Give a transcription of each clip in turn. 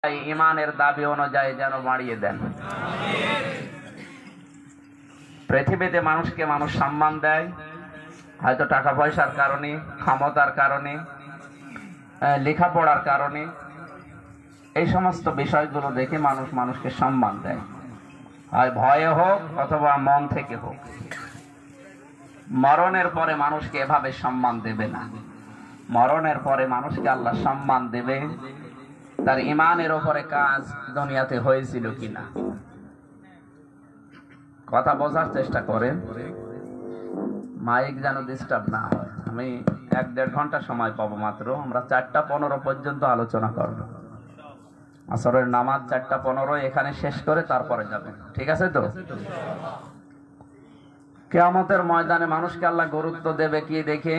ইমানের দাবি অনুযায়ী যেন বাড়িয়ে দেন। পৃথিবীতে মানুষকে মানুষ সম্মান দেয় হয়তো টাকা পয়সার কারণে, ক্ষমতার কারণে, লেখাপড়ার কারণে। এই সমস্ত বিষয়গুলো দেখে মানুষ মানুষকে সম্মান দেয়, হয় ভয়ে হোক অথবা মন থেকে হোক। মরণের পরে মানুষকে এভাবে সম্মান দেবে না। মরণের পরে মানুষকে আল্লাহ সম্মান দেবে তার ইমানের উপরে কাজ দুনিয়াতে হয়েছিল কিনা। কথা বোঝার চেষ্টা করেন, মাইক যেন ডিস্টার্ব না হয়। আমি 1-1.5 ঘন্টা সময় পাবো মাত্র। আমরা 4:15 পর্যন্ত আলোচনা করব। আসরের নামাজ 4:15 এখানে শেষ করে তারপরে যাবেন, ঠিক আছে তো? কিয়ামতের ময়দানে মানুষকে আল্লাহ গুরুত্ব দেবে কি দেখে?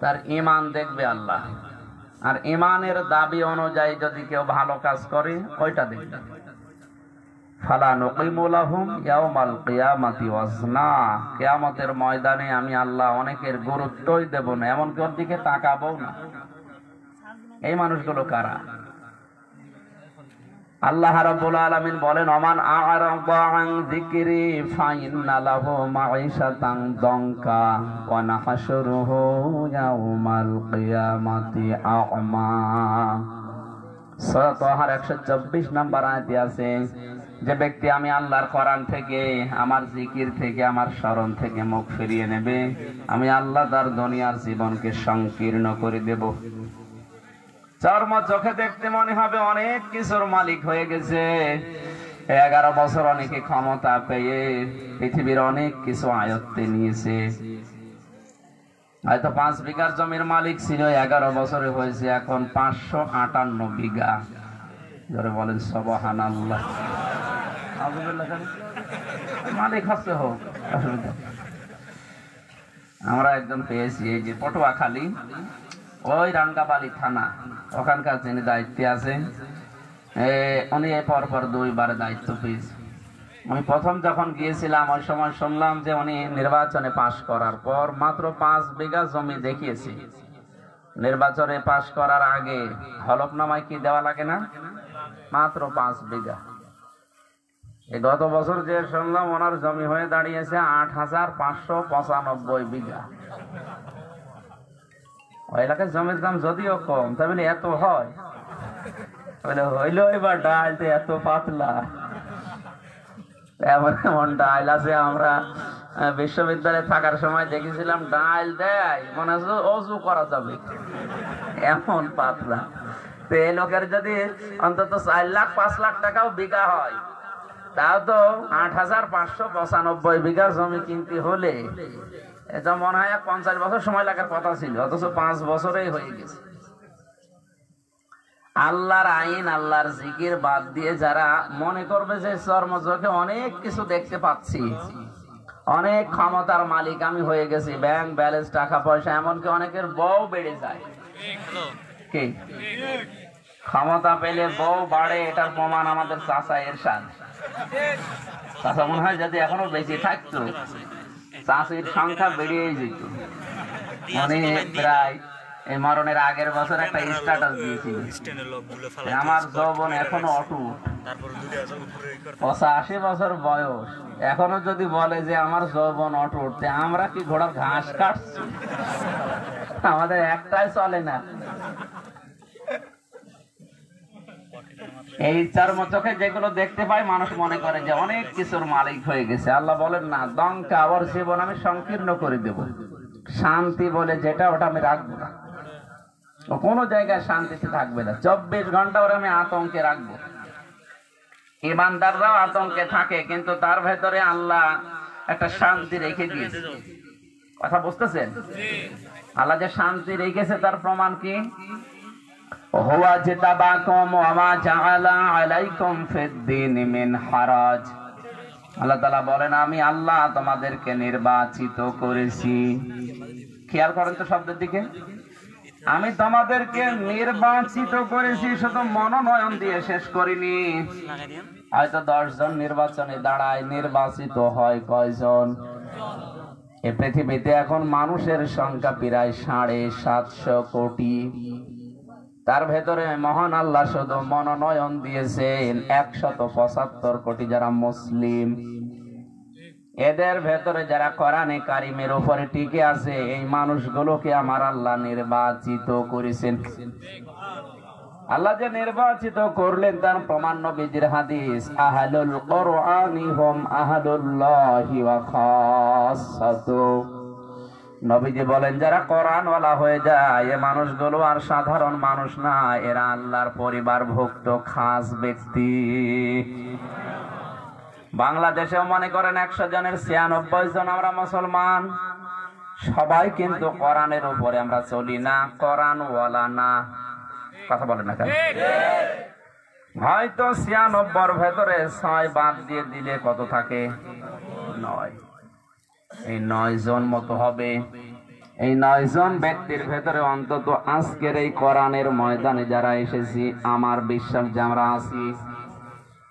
তার ঈমান দেখবে আল্লাহ, আর ঈমানের দাবি অনুযায়ী যদি কেউ ভালো কাজ করে ওইটা দেখবে। ফালা নুকিমু লাহুম ইয়াউমাল কিয়ামাতি ওয়াজনা। কিয়ামতের ময়দানে আমি আল্লাহ অনেকের গুরুত্বই দেব না, এমনকি ওর দিকে তাকাবো না। এই মানুষগুলো কারা? আল্লাহ রাব্বুল আলামিন বলেন, ওমান আ'রাদা আন যিকরি ফাইন্না লাহু মাঈশাতান দনকা ওয়া নাহশুরুহু ইয়াউমাল কিয়ামাতি আ'মা। সূরা তাহার 124 নম্বর আয়াতে আছে, যে ব্যক্তি আমি আল্লাহর কোরআন থেকে, আমার জিকির থেকে, আমার স্মরণ থেকে মুখ ফিরিয়ে নেবে, আমি আল্লাহ তার দুনিয়ার জীবনকে সংকীর্ণ করে দেব। চর্ম চোখে দেখতে মনে হবে অনেক কিছুর মালিক হয়ে গেছে। 11 বছর অনেকে ক্ষমতা পেয়ে পৃথিবীর অনেক কিছু আয়ত্তে নিয়েছে। হয়তো 5 বিঘার জমির মালিক ছিল, 11 বছরে হয়েছে এখন 558 বিঘা। যারা বলেন সুবহানাল্লাহ। মালিক হচ্ছে হোক, অসুবিধা। আমরা একজন পেয়েছি এই যে পটুয়াখালী, ওই রাঙ্গাবালি থানা, ওখানকার যিনি দায়িত্বে আছেন, উনি পরপর 2 বার দায়িত্ব পেয়েছে। আমি প্রথম যখন গিয়েছিলাম ওই সময় শুনলাম যে উনি নির্বাচনে পাশ করার পর মাত্র 5 বিঘা জমি দেখিয়েছে। নির্বাচনে পাশ করার আগে হলফনামায় কি দেওয়া লাগে না? মাত্র 5 বিঘা। এই গত বছর যে শুনলাম ওনার জমি হয়ে দাঁড়িয়েছে 8,595 বিঘা। ওই এলাকায় জমির দাম যদিও কম, তাই বলে এত হয়? বলে হইলো এবার ডাল এত পাতলা, এমন এমন ডাল আছে। আমরা বিশ্ববিদ্যালয়ে থাকার সময় দেখেছিলাম ডাল দেয় মনে হচ্ছে অজু করা যাবে, এমন পাতলা। তো এই লোকের যদি অন্তত 4 লাখ 5 লাখ টাকাও বিঘা হয়, তাও তো 8,595 বিঘা জমি কিনতে হলে এটা মনে হয় 50 বছর সময় লাগার কথা ছিল, অথচ 5 বছরেই হয়ে গেছে। আল্লাহর আইন, আল্লাহর জিকির বাদ দিয়ে যারা মনে করবে যে চর্মচোখে অনেক কিছু দেখতে পাচ্ছি, অনেক ক্ষমতার মালিক আমি হয়ে গেছি, ব্যাংক ব্যালেন্স, টাকা পয়সা, এমনকি অনেকের বউ বেড়ে যায়। কি ক্ষমতা পেলে বউ বাড়ে, এটার প্রমাণ আমাদের চাচা এরশাদ। চাচা মনে হয় যদি এখনো বেঁচে থাকতো চাষির সংখ্যা বেড়েই যেত। মানে প্রায় এই মরণের আগের বছর একটা স্ট্যাটাস দিয়েছিল, আমার যৌবন এখনো অটুট, 85 বছর বয়স, এখনো যদি বলে যে আমার যৌবন অটুট, আমরা কি ঘোড়ার ঘাস কাটছি? আমাদের একটাই চলে না। এই চর্মচোখে যেগুলো দেখতে পাই মানুষ মনে করে যে অনেক কিছুর মালিক হয়ে গেছে। আল্লাহ বলেন না, দঙ্কা ওর জীবন আমি সংকীর্ণ করে দেব। শান্তি বলে যেটা, ওটা আমি রাখবো না। ও কোনো জায়গায় শান্তিতে থাকবে না। 24 ঘন্টা ওরা আমি আতঙ্কে রাখবো। ইমানদাররাও আতঙ্কে থাকে, কিন্তু তার ভেতরে আল্লাহ একটা শান্তি রেখে দিয়েছে। কথা বুঝতেছেন? আল্লাহ যে শান্তি রেখেছে তার প্রমাণ কি? হুয়া জিতাবাকুম ওয়া মা জাআলা আলাইকুম ফিদ-দীন মিন হারাজ। আল্লাহ তাআলা বলেন, আমি আল্লাহ তোমাদেরকে নির্বাচিত করেছি। খেয়াল করেন তো শব্দের দিকে, আমি তোমাদেরকে নির্বাচিত করেছি, শুধু মনোনয়ন দিয়ে শেষ করিনি। হয়তো 10 জন নির্বাচনে দাঁড়ায়, নির্বাচিত হয় কয়জন? এই পৃথিবীতে এখন মানুষের সংখ্যা প্রায় 750 কোটি। তার ভেতরে মহান আল্লাহ শুধু মনোনয়ন দিয়েছেন 175 কোটি যারা মুসলিম। এদের ভেতরে যারা কোরআনে কারিমের উপরে টিকে আছে, এই মানুষগুলোকে আমার আল্লাহ নির্বাচিত করেছেন। আল্লাহ যে নির্বাচিত করলেন তার প্রমাণ নবীজির হাদিস, আহলুল কোরআনি হুম আহলুল্লাহি ওয়া খাসাতু। নবীজি বলেন যারা কোরআনওয়ালা হয়ে যায় এ মানুষগুলো আর সাধারণ মানুষ না, এরা আল্লাহর পরিবারভুক্ত খাস ব্যক্তি। বাংলাদেশেও মনে করেন 100 জনের 96 জন আমরা মুসলমান, সবাই কিন্তু কোরআনের উপরে আমরা চলি না, কোরআনওয়ালা না। কথা বলেন না কেন? হয়তো 96 ভেতরে 6 বাদ দিয়ে দিলে কত থাকে? 9। এই 9 জন মতো হবে। এই 9 জন ব্যক্তির ভেতরে অন্তত আজকের এই কোরআনের ময়দানে যারা এসেছি, আমার বিশ্বাস যে আমরা আছি,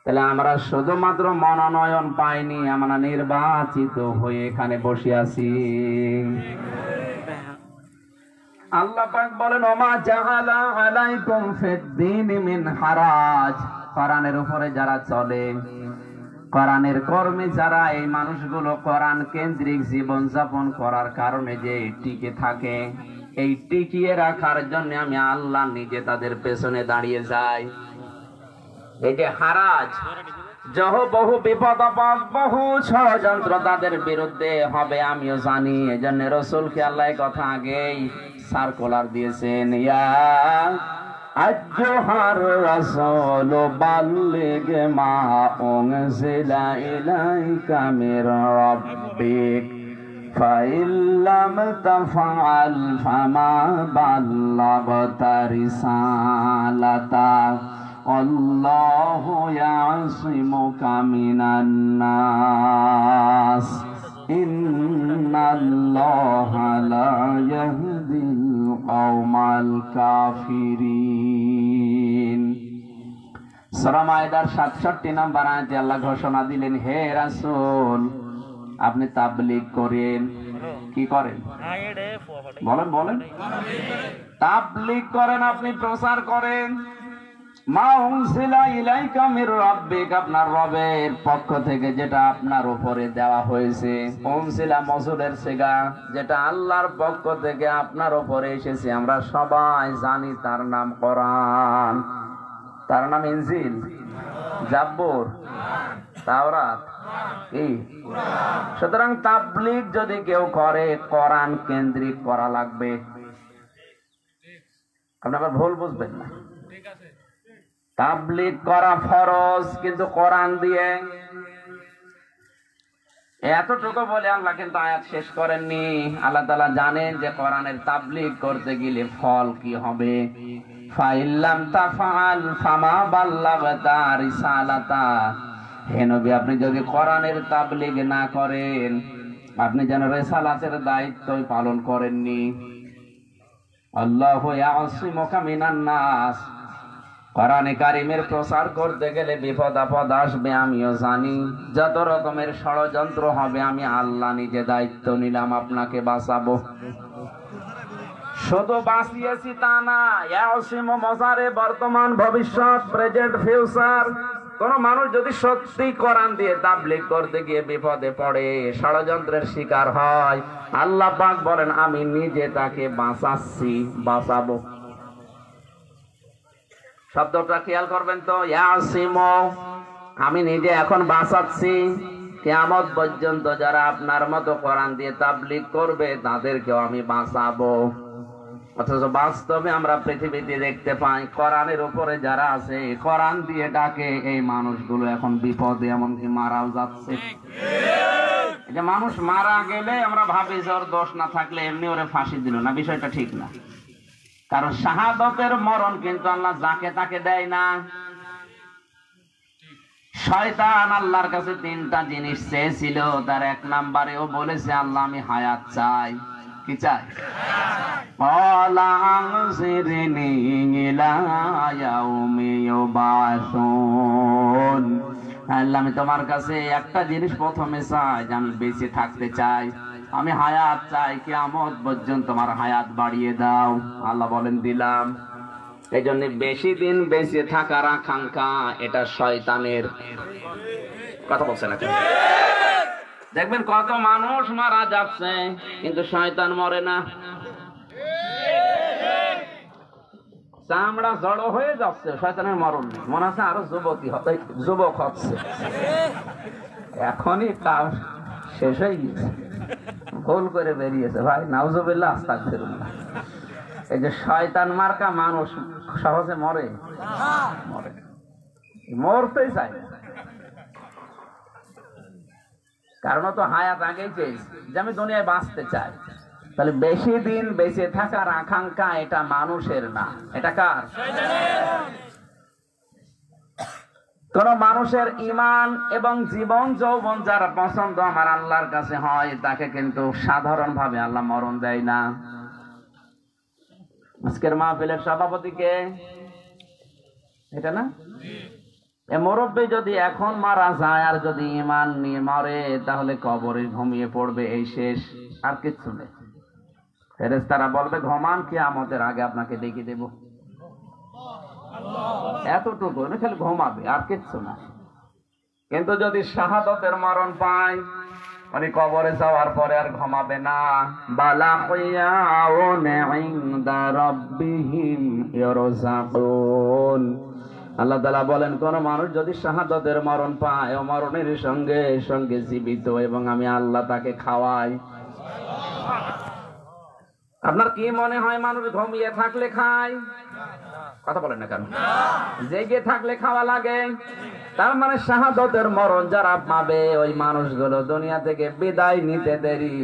তাহলে আমরা শুধুমাত্র মনোনয়ন পাইনি, আমরা নির্বাচিত হয়ে এখানে বসে আছি। আল্লাহ পাক বলেন ওমা জাআলা আলাইকুম ফিদ-দীনি মিন হারাজ। কোরআনের উপরে যারা চলে, কোরআনের কর্মে যারা, এই মানুষগুলো কোরআন কেন্দ্রিক জীবন যাপন করার কারণে যে টিকে থাকে, এই টিকিয়ে রাখার জন্য আমি আল্লাহ নিজে তাদের পেছনে দাঁড়িয়ে যাই। এই যে হারাজ, বহু বিপদ আপদ, বহু ষড়যন্ত্র তাদের বিরুদ্ধে হবে আমিও জানি। এজন্য রাসূলকে আল্লাহ কথা আগেই সার্কুলার দিয়েছেন, ইয়া আইয়ুহার রাসূল বাল্লিগ মা উনজিলা ইলাইকা মির রাব্বিক ফাইল্লাম তাফআল ফামা বাল্লাগতা রিসালাতা আল্লাহু ইয়াসিমুকা মিনান নাস ইন্নাল্লাহা লা ইয়াহদিল কওমাল কাফিরিন। সূরা মায়েদার 67 নম্বর আয়াতে আল্লাহ ঘোষণা দিলেন, হে রাসূল আপনি তাবলীগ করেন। কি করেন? বলেন বলেন। তাবলীগ করেন, আপনি প্রচার করেন। মা উনজিলা ইলাইকা মির রাব্বিক, আপনার রবের পক্ষ থেকে যেটা আপনার উপরে দেওয়া হয়েছে। উনজিলা মজুরের সিগা, যেটা আল্লাহর পক্ষ থেকে আপনার উপরে এসেছে, আমরা সবাই জানি তার নাম কোরআন, তার নাম ইনজিল, জাবুর, তাওরাত, কি? সুতরাং তাবলীগ যদি কেউ করে, কোরআন কেন্দ্রিক করা লাগবে। আপনি আবার ভুল বুঝবেন না, তাবলীগ করা ফরজ, কিন্তু কোরআন দিয়ে। এতটুকু বলে আল্লাহ কিন্তু আয়াত শেষ করেননি। আল্লাহ তাআলা জানেন যে কোরআনের তাবলীগ করতে গেলে ফল কি হবে। ফাইল্লাম তাফআল ফামা বাল্লাগতা রিসালাতা, হে নবী আপনি যদি কোরআনের তাবলীগ না করেন, আপনি যেন রিসালাতের দায়িত্বই পালন করেননি। আল্লাহু ইয়াসিমুকা মিনান নাস, কোরআনে কারিমের প্রচার করতে গেলে বিপদ আপদ আসবে আমিও জানি, যত রকমের ষড়যন্ত্র হবে আমি আল্লাহ নিজে দায়িত্ব নিলাম আপনাকে বাঁচাবো। শুধু বাঁচিয়েছি তা না, ইয়াসিমু মজারে বর্তমান ভবিষ্যৎ, প্রেজেন্ট ফিউচার। কোন মানুষ যদি সত্যি কোরআন দিয়ে তাবলীগ করতে গিয়ে বিপদে পড়ে, ষড়যন্ত্রের শিকার হয়, আল্লাহ পাক বলেন আমি নিজে তাকে বাঁচাচ্ছি, বাঁচাবো। শব্দটা খেয়াল করবেন তো, ইয়াসিমু, আমি নিজে এখন বাঁচাচ্ছি। কিয়ামত পর্যন্ত যারা আপনার মতো কোরআন দিয়ে তাবলীগ করবে তাদেরকেও আমি বাঁচাবো। অথচ বাস্তবে আমরা পৃথিবীতে দেখতে পাই কোরআনের উপরে যারা আছে, কোরআন দিয়ে ডাকে, এই মানুষগুলো এখন বিপদে, এমনকি মারাও যাচ্ছে। এই যে মানুষ মারা গেলে আমরা ভাবি যে ওর দোষ না থাকলে এমনি ওরে ফাঁসি দিল না, বিষয়টা ঠিক না। কারণ শাহাদতের মরণ কিন্তু আল্লাহ যাকে তাকে দেয় না। শয়তান আল্লাহর কাছে 3টা জিনিস চেয়েছিল, তার 1 নম্বরেও বলেছে আল্লাহ আমি হায়াত চাই। কি চাই? ক্বালা আনজিরনি ইলা ইয়াউমি ইউবাসুন, আল্লাহ আমি তোমার কাছে একটা জিনিস প্রথমে চাই, যে আমি বেঁচে থাকতে চাই, আমি হায়াত চাই, কিয়ামত পর্যন্ত তোমার হায়াত বাড়িয়ে দাও। আল্লাহ বলেন দিলাম। এই জন্য বেশি দিন বেঁচে থাকার আকাঙ্ক্ষা এটা শয়তানের কথা বলছে না। দেখবেন কত মানুষ মারা যাচ্ছে কিন্তু শয়তান মরে না, চামড়া জড়ো হয়ে যাচ্ছে, শয়তানের মরণ নেই। মনে আছে আরো যুবক হচ্ছে, এখনই কাজ শেষ হয়ে গেছে, ভুল করে বেরিয়েছে ভাই, নাউজুবিল্লাহ আস্তাগফিরুল্লাহ। এই যে শয়তান মার্কা মানুষ সহজে মরে, মরতেই চায়, কারণ তো হায়াত আগেই চেয়েছে যে আমি দুনিয়ায় বাঁচতে চাই। তাহলে বেশি দিন বেঁচে থাকার আকাঙ্ক্ষা এটা মানুষের না, এটা কার? কোন মানুষের ঈমান এবং জীবন যৌবন যার পছন্দ আমার আল্লাহর কাছে হয়, তাকে কিন্তু সাধারণ ভাবে আল্লাহ মরণ দেয় না। আজকের মাহফিলের সভাপতিকে এটা না, মুরব্বী যদি এখন মারা যায় আর যদি ঈমান নিয়ে মরে তাহলে কবরে ঘুমিয়ে পড়বে, এই শেষ, আর কিচ্ছু নেই। ফেরেশতারা বলবে ঘুমান, কিয়ামতের আগে আপনাকে ডেকে দেব, এতটুকু খালি ঘুমাবে আর কিচ্ছু না। কিন্তু যদি শাহাদাতের মরণ পায়, মানে কবরে যাওয়ার পরে আর ঘুমাবে না। বালা খিয়াউন ইনদা রাব্বিহিম ইয়ারযাকুন। আল্লাহ তাআলা বলেন কোন মানুষ যদি শাহাদাতের মরণ পায়, ও মরণের সঙ্গে সঙ্গে জীবিত এবং আমি আল্লাহ তাকে খাওয়াই। আপনার কি মনে হয় মানুষ ঘুমিয়ে থাকলে খায়? কথা বলেন না কেন? জেগে থাকলে খাওয়া লাগে। তার মানে শাহাদাতের মরণ যারা পাবে ওই মানুষগুলো দুনিয়া থেকে বিদায় নিতে দেরি,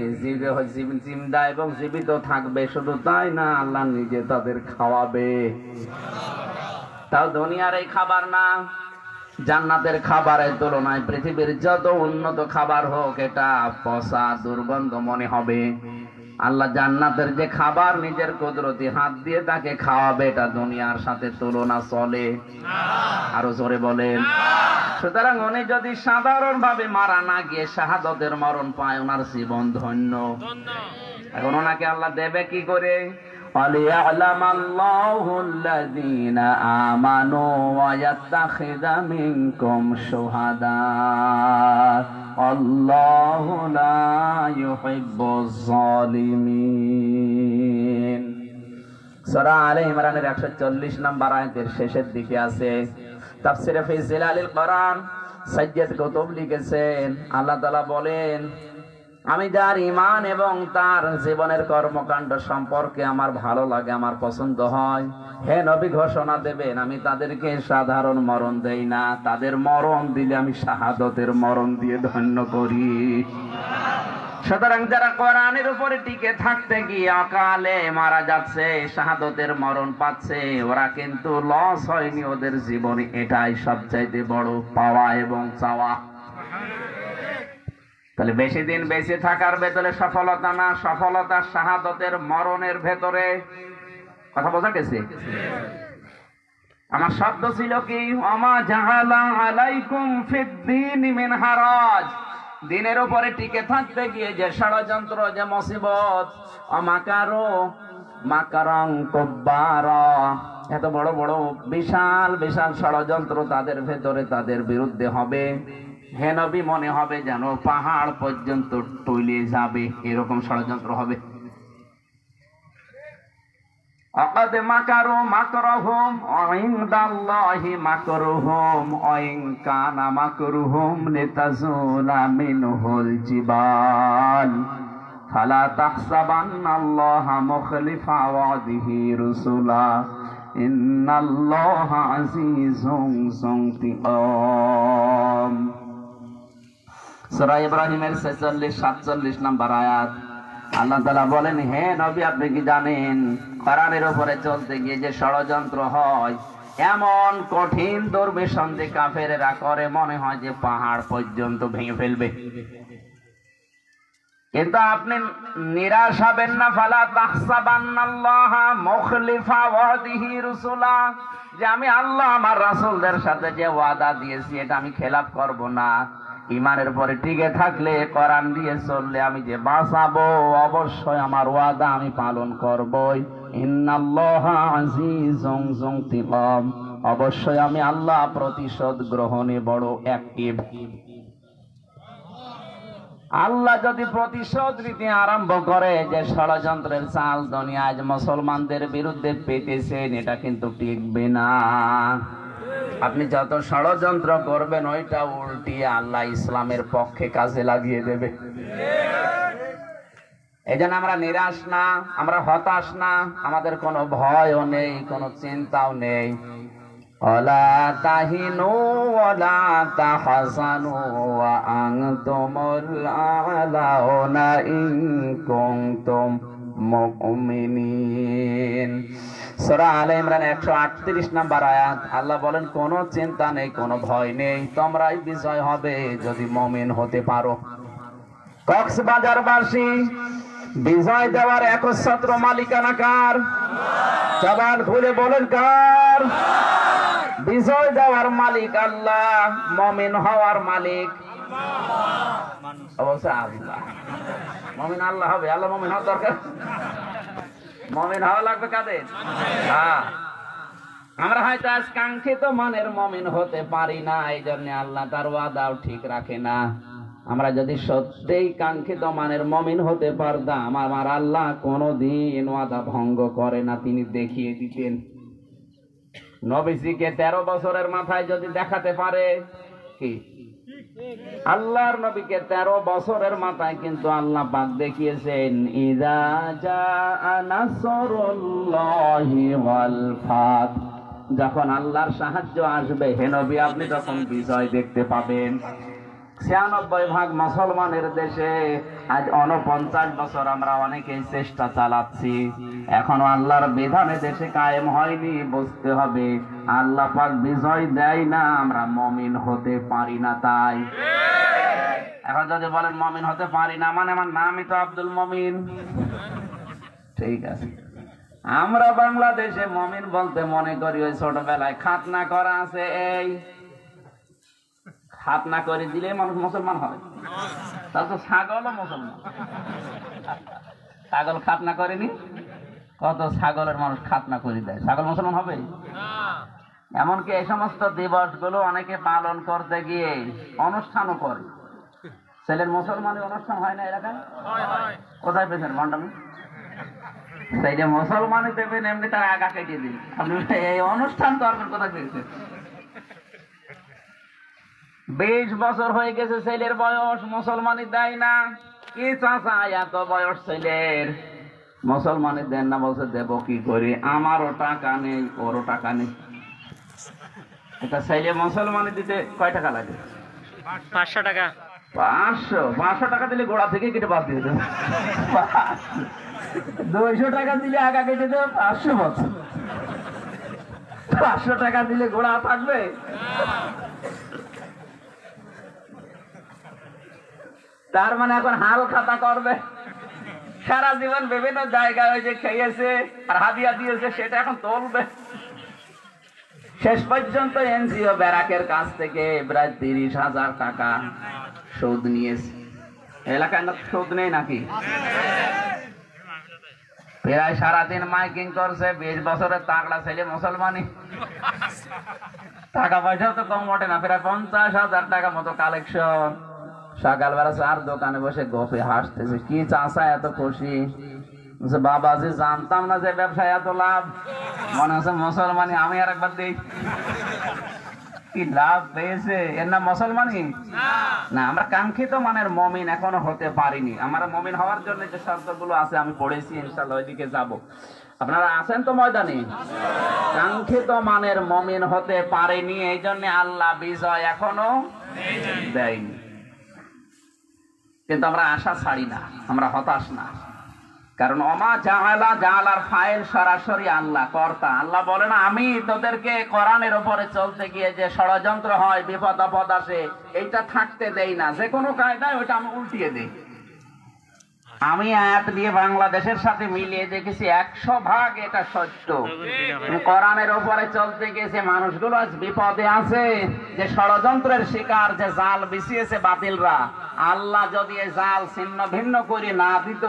জিন্দা এবং জীবিত থাকবে। শুধু তাই না, আল্লাহ নিজে তাদের খাওয়াবে। তাও দুনিয়ার এই খাবার না, জান্নাতের খাবারের তুলনায় পৃথিবীর যত উন্নত খাবার হোক এটা পচা দুর্গন্ধ মনে হবে। আল্লাহ জান্নাতের যে খাবার নিজের কুদরতি হাত দিয়ে তাকে খাওয়াবে, এটা দুনিয়ার সাথে তুলনা চলে? আরো জোরে বলেন। সুতরাং উনি যদি সাধারণ ভাবে মারা না গিয়ে শাহাদাতের মরণ পায়, ওনার জীবন ধন্য। এখন ওনাকে আল্লাহ দেবে কি করে? وَلِيَعْلَمَ اللَّهُ الَّذِينَ آمَنُوا وَيَتَّخِذَ مِنكُمْ شُهَدَاءَ وَاللَّهُ لَا يُحِبُّ الظَّالِمِينَ। সূরা আলে ইমরানের 140 নম্বর আয়াতের শেষের দিকে আছে। তাফসীরে ফি জিলালিল কোরআন সাইয়্যিদ কুতুব লিখেছেন, আল্লাহ তাআলা বলেন আমি যার ঈমান এবং তার জীবনের কর্মকাণ্ড সম্পর্কে আমার ভালো লাগে, আমার পছন্দ হয়, হে নবী ঘোষণা দেবেন আমি তাদেরকে সাধারণ মরণ দেই না, তাদের মরণ দিলে আমি শাহাদাতের মরণ দিয়ে ধন্য করি। সুতরাং যারা কোরআনের উপরে টিকে থাকতে গিয়ে অকালে মারা যাচ্ছে, শাহাদাতের মরণ পাচ্ছে, ওরা কিন্তু লস হয়নি, ওদের জীবনে এটাই সবচাইতে বড় পাওয়া এবং চাওয়া। তাহলে বেশি দিন বেঁচে থাকার ভেতরে সফলতা না, সফলতা শাহাদাতের মরণের ভেতরে। কথা বোঝা গেছে? আমার শব্দ ছিল কি, ওমা জাআলা আলাইকুম ফিদ্দীন মিন হারাজ। দিনের উপরে টিকে থাকতে গিয়ে যে ষড়যন্ত্র, যে মুসিবত, অমাকারো মাকারাং কুব্বারা, এত বড় বড় বিশাল বিশাল ষড়যন্ত্র তাদের ভেতরে, তাদের বিরুদ্ধে হবে। হে নবী মনে হবে যেন পাহাড় পর্যন্ত টইলে যাবে, এরকম ষড়যন্ত্র হবে। আকাদ মাকারু মাকরহুম ইনদাল্লাহি মাকরুহুম ইন কানা মাকরুহুম লিতাজুলা মিনহুল জিবাল ফালা তাহসাবান্নাল্লাহা মুখলিফা ওয়াদিহি রুসুলা ইন্নাল্লাহা আজিজুন যুনতিকাম। সূরা ইব্রাহিমের 46-47 নম্বর আয়াত। আল্লাহ তাআলা বলেন হে নবী আপনি কি জানেন কোরআনের উপরে চলতে গিয়ে যে ষড়যন্ত্র হয়, এমন কঠিন দুর্বিষণ যে কাফেরেরা করে, মনে হয় যে পাহাড় পর্যন্ত ভেঙে ফেলবে। কিন্তু আপনি নিরাশ হবেন না। ফালা তাহসাবান্নাল্লাহা মুখলিফা ওয়াদিহি রুসুলা, যে আমি আল্লাহ আমার রাসূলদের সাথে যে ওয়াদা দিয়েছি এটা আমি খেলাফ করব না। ঈমানের পরে টিকে থাকলে, কোরআন দিয়ে চললে আমি যে বাঁচাবো, অবশ্যই আমার ওয়াদা আমি পালন করবই। ইন্নাল্লাহা আজিজুন যুনতিকাম, অবশ্যই আমি আল্লাহ প্রতিশোধ গ্রহণে বড় অ্যাক্টিভ। আল্লাহ যদি প্রতিশোধ নিতে আরম্ভ করে, যে ষড়যন্ত্রের চাল দুনিয়া আজ মুসলমানদের বিরুদ্ধে পেতেছেন, এটা কিন্তু টিকবে না। আপনি যত ষড়যন্ত্র করবেন ওইটা উল্টিয়ে আল্লাহ ইসলামের পক্ষে কাজে লাগিয়ে দেবে। এই জন্য আমরা নিরাশ না, আমরা হতাশ না, আমাদের কোনো ভয়ও নেই, কোনো চিন্তাও নেই। ওয়ালা তাহিনু ওয়ালা তাহজানু ওয়া আনতুমুল আ'লাউনা ইন কুনতুম মুমিনিন। সূরা আলে ইমরান 138 নম্বর আয়াত। আল্লাহ বলেন কোনো চিন্তা নেই, কোনো ভয় নেই, তোমরাই বিজয় হবে যদি মুমিন হতে পারো। কক্সবাজারবাসী বিজয় দেওয়ার একচ্ছত্র মালিকানা কার? জবান খুলে বলেন কার? বিজয় দেওয়ার মালিক আল্লাহ, মুমিন হওয়ার মালিক অবশ্যই আল্লাহ। মুমিন আল্লাহ হবে, আল্লাহ মুমিন হওয়ার দরকার। মুমিন হওয়া লাগবে কাদের? হ্যাঁ, আমরা হয়তো আজ কাঙ্ক্ষিত মানের মুমিন হতে পারি না, এই জন্য আল্লাহ তার ওয়াদাও ঠিক রাখে না। আমরা যদি সত্যিই কাঙ্ক্ষিত মানের মুমিন হতে পারতাম, আমার আল্লাহ কোনদিন ওয়াদা ভঙ্গ করে না, তিনি দেখিয়ে দিতেন। নবীজিকে 13 বছরের মাথায় যদি দেখাতে পারে, কি আল্লাহর নবীকে 13 বছরের মাথায় কিন্তু আল্লাহ পাক দেখিয়েছেন, ইযা জাআ নাসরুল্লাহি ওয়াল ফাত, যখন আল্লাহর সাহায্য আসবে হে নবী আপনি তখন বিজয় দেখতে পাবেন। 96 ভাগ মুসলমানের দেশে আজ 49 বছর আমরা অনেকেই চেষ্টা চালাচ্ছি, এখনো আল্লাহর বিধানে দেশে কায়েম হয়নি। বুঝতে হবে আল্লাহ পাক বিজয় দেয় না, আমরা মুমিন হতে পারি না। তাই এখন যদি বলেন মুমিন হতে পারি না মানে আমার নামই তো আব্দুল মুমিন, ঠিক আছে। আমরা বাংলাদেশে মুমিন বলতে মনে করি ওই ছোটবেলায় খাতনা করা আছে, এই খাতনা করে দিলে মানুষ মুসলমান হয়। তার তো ছাগলও মুসলমান। ছাগল খাতনা করেনি, কত ছাগলের মানুষ খাতনা করে দেয়, ছাগল মুসলমান হবে? এমনকি এই সমস্ত দিবস গুলো অনেকে পালন করতে গিয়ে অনুষ্ঠানও করে। ছেলের মুসলমানের অনুষ্ঠান হয় না এলাকায়? কোথায় পেয়েছেন ভণ্ডামি? সেই যে মুসলমানই দেবেন এমনি তার আগা কেটে দিন, আপনি এই অনুষ্ঠান করবেন কোথায় পেয়েছেন? 20 বছর হয়ে গেছে ছেলের বয়স, মুসলমানই দেয় না। কি চাচা এত বয়স ছেলের, মুসলমানই দেন না? বলছে দেব কি করে, আমারও টাকা নেই ওরও টাকা নেই। এটা ছেলে মুসলমানই দিতে কয় টাকা লাগে? 500 টাকা। 500 টাকা দিলে গোড়া থেকে কেটে বাদ দিয়ে দেবে। 200 টাকা দিলে আগা কেটে দেবে 500 বছর। 500 টাকা দিলে গোড়া থাকবে? তার মানে এখন হাল খাতা করবে, সারা জীবন বিভিন্ন জায়গায় ওই যে খেয়েছে আর হাদিয়া দিয়েছে সেটা এখন তুলবে। শেষ পর্যন্ত এনজিও ব্যারাকের কাছ থেকে প্রায় 30,000 টাকা সুদ নিয়েছে। এলাকায় না সুদ নেই নাকি? প্রায় সারাদিন মাইকিং করছে, 20 বছরের তাগড়া ছেলে মুসলমানই, টাকা পয়সাও তো কম ওঠে না, প্রায় 50,000 টাকা মতো কালেকশন। সকালবেলা 4 দোকানে বসে গপে হাসতেছে, কি চাষা এত খুশি। বাবাজি জানতাম না যে ব্যবসায় এত লাভ, মনে হচ্ছে মুসলমানি আমি আর একবার দিই। কি লাভ পেয়েছে, এর নাম মুসলমানি না। আমরা কাঙ্ক্ষিত মানের মুমিন এখনো হতে পারিনি। আমরা মুমিন হওয়ার জন্য যে শর্তগুলো আছে আমি পড়েছি, ইনশাআল্লাহ ওইদিকে যাব। আপনারা আছেন তো ময়দানে? কাঙ্ক্ষিত মানের মুমিন হতে পারেনি, এই জন্য আল্লাহ বিজয় এখনো দেয়নি। কিন্তু আমরা আশা ছাড়ি না, আমরা হতাশ না। কারণ অমা জাআলা, জাআলার ফাইল সরাসরি আল্লাহ কর্তা। আল্লাহ বলে না আমি তোদেরকে কোরআনের উপরে চলতে গিয়ে যে ষড়যন্ত্র হয়, বিপদ আপদ আসে, এইটা থাকতে দেই না, যে কোনো কায়দায় ওইটা আমি উল্টিয়ে দেই। আমি আয়াত দিয়ে বাংলাদেশের সাথে মিলিয়ে দেখেছি 100% এটা সত্য। কোরআনের উপরে চলতে গেছে মানুষগুলো আজ বিপদে আছে, যে ষড়যন্ত্রের শিকার, যে জাল বিছিয়েছে বাতিলরা। আল্লাহ যদি এই জাল ছিন্ন ভিন্ন করে না দিত,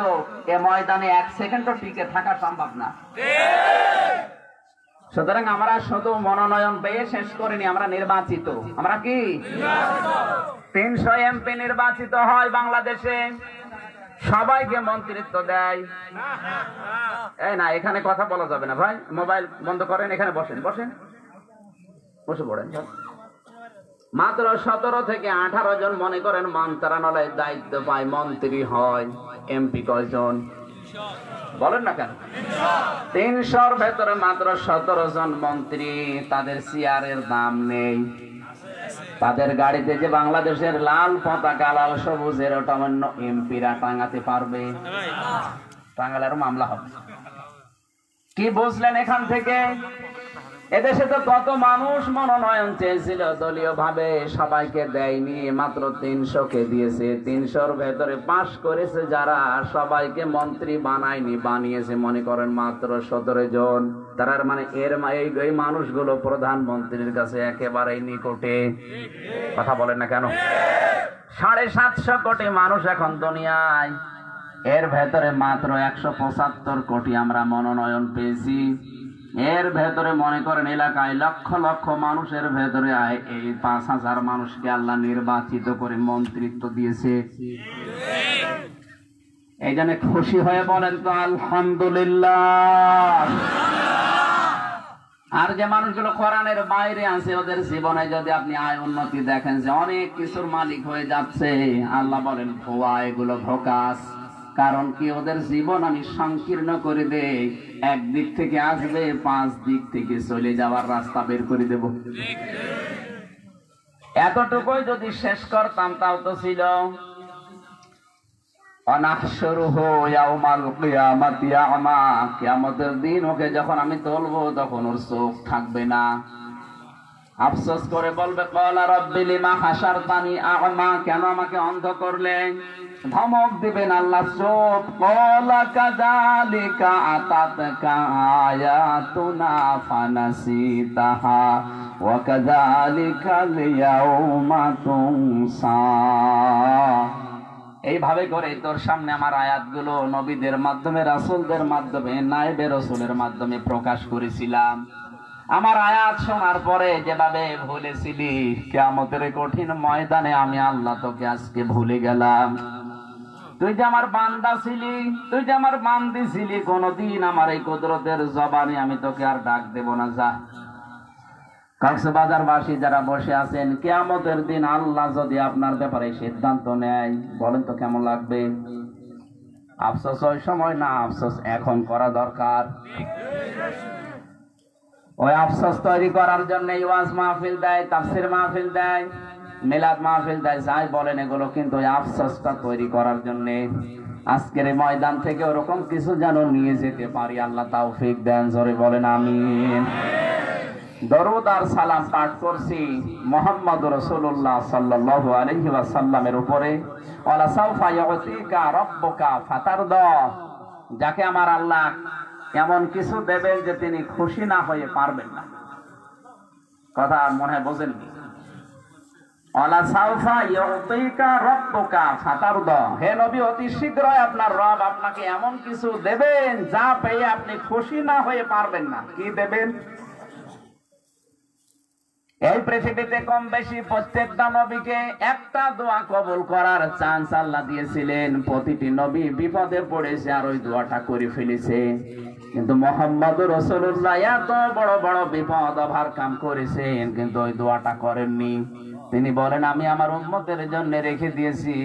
এ ময়দানে 1 সেকেন্ডও টিকে থাকা সম্ভব না। সুতরাং আমরা শুধু মনোনয়ন পেয়ে শেষ করিনি, আমরা নির্বাচিত। আমরা কি 300 এমপি নির্বাচিত হয় বাংলাদেশে, সবাইকে মন্ত্রিত্ব দেয়। এই না, এখানে কথা বলা যাবে না ভাই, মোবাইল বন্ধ করেন, এখানে বসেন, বসে পড়েন। মাত্র 17 থেকে 18 জন মনে করেন মন্ত্রণালয়ের দায়িত্ব পায়, মন্ত্রী হয়। এমপি কয়জন বলেন না কেন? 300-র ভেতরে মাত্র 17 জন মন্ত্রী, তাদের চেয়ারের দাম নেই। তাদের গাড়িতে যে বাংলাদেশের লাল পতাকা, লাল সবুজের, ওটা অন্য এমপিরা টাঙাতে পারবে? টাঙালে আরো মামলা হবে। কি বুঝলেন এখান থেকে? এদেশে তো কত মানুষ মনোনয়ন চেয়েছিল দলীয় ভাবে, সবাইকে দেয়নি, মাত্র 300-কে দিয়েছে। 300-র ভেতরে পাশ করেছে যারা, সবাইকে মন্ত্রী বানায়নি, বানিয়েছে মনে করেন মাত্র 17 জন। তার মানে এই মানুষগুলো প্রধানমন্ত্রীর কাছে একেবারেই নিকটে। কথা বলেন না কেন? 750 কোটি মানুষ এখন দুনিয়ায়, এর ভেতরে মাত্র 175 কোটি আমরা মনোনয়ন পেয়েছি। এর ভেতরে মনে করেন এলাকায় লক্ষ লক্ষ মানুষের ভেতরে এই 5000 মানুষকে আল্লাহ নির্বাচিত করে মন্ত্রিত্ব দিয়েছে। এই জন্য খুশি হয়ে বলেন তো আলহামদুলিল্লাহ। আর যে মানুষগুলো কোরআনের বাইরে আছে, ওদের জীবনে যদি আপনি আয় উন্নতি দেখেন যে অনেক কিছুর মালিক হয়ে যাচ্ছে, আল্লাহ বলেন ভুয়া, এগুলো ভোকাস। কারণ কি, ওদের জীবন আমি সংকীর্ণ করে দেই, একদিক থেকে আসবে, 5 দিক থেকে চলে যাওয়ার রাস্তা বের করে দেব। এতটুকুই যদি শেষ করতাম তাও তো ছিল। অনাহশুরুহু ইয়াউমাল কিয়ামাতি আ'মা, কিয়ামতের দিন ওকে যখন আমি তুলবো তখন ওর চোখ থাকবে না। আফসোস করে বলবে ক্বালা রাব্বি লিমা হাশারতানি আ'মা, কেন আমাকে অন্ধ করলেন? ধমক দিবেন আল্লাহ, চোখ। ক্বালা কাযালিকা আতাতকা আয়াতুনা ফানাসিতাহা ওয়া কাযালিকাল ইয়াউমা তুনসা। এইভাবে করে তোর সামনে আমার আয়াতগুলো নবীদের মাধ্যমে, রাসূলদের মাধ্যমে, নায়েবে রাসূলের মাধ্যমে প্রকাশ করেছিলাম। আমার আয়াত শোনার পরে যেভাবে ভুলেছিলি, কিয়ামতের কঠিন ময়দানে আমি আল্লাহ তোকে আজকে ভুলে গেলাম। তুই যে আমার বান্দা ছিলি, তুই যে আমার বান্দি ছিলি, কোনদিন আমার এই কুদরতের জবানে আমি তোকে আর ডাক দেব না। যা। কক্সবাজারবাসী যারা বসে আছেন, কিয়ামতের দিন আল্লাহ যদি আপনার ব্যাপারে সিদ্ধান্ত নেয়, বলেন তো কেমন লাগবে? আফসোস ওই সময় না, আফসোস এখন করা দরকার। ওই আফসোস তৈরি করার জন্য ওয়াজ মাহফিল দেয়, তাফসীর মাহফিল দেয়, মিলাদ মাহফিল দেয়, যাই বলেন এগুলো কিন্তু ওই আফসোসটা তৈরি করার জন্য। আজকের এই ময়দান থেকে ওরকম কিছু যেন নিয়ে যেতে পারি, আল্লাহ তাওফিক দেন। জোরে বলেন আমিন। দরুদ আর সালাম পাঠ করছি মুহাম্মদুর রাসূলুল্লাহ সাল্লাল্লাহু আলাইহি ওয়াসাল্লামের উপরে। ওয়ালা সাউফা ইউতিকা রাব্বুকা ফাতারদা, যাকে আমার আল্লাহ এমন কিছু দেবেন যে তিনি খুশি না হয়ে পারবেন না। কথা মনে হয় বোঝেননি? ওয়ালা সাউফা ইউতিকা রাব্বুকা ফাতারদা, হে নবী অতি শীঘ্রই আপনার রব আপনাকে এমন কিছু দেবেন যা পেয়ে আপনি খুশি না হয়ে পারবেন না। কি দেবেন? এই পৃথিবীতে কম বেশি প্রত্যেকটা নবীকে একটা দোয়া কবুল করার চান্স আল্লাহ দিয়েছিলেন। প্রতিটি নবী বিপদে পড়েছে আর ওই দোয়াটা করে ফেলেছে। কিন্তু মুহাম্মদুর রাসূলুল্লাহ এত বড় বড় বিপদ ওভারকাম করেছেন, কিন্তু ওই দোয়াটা করেননি। তিনি বলেন, আমি আমার উম্মতের জন্য রেখে দিয়েছি,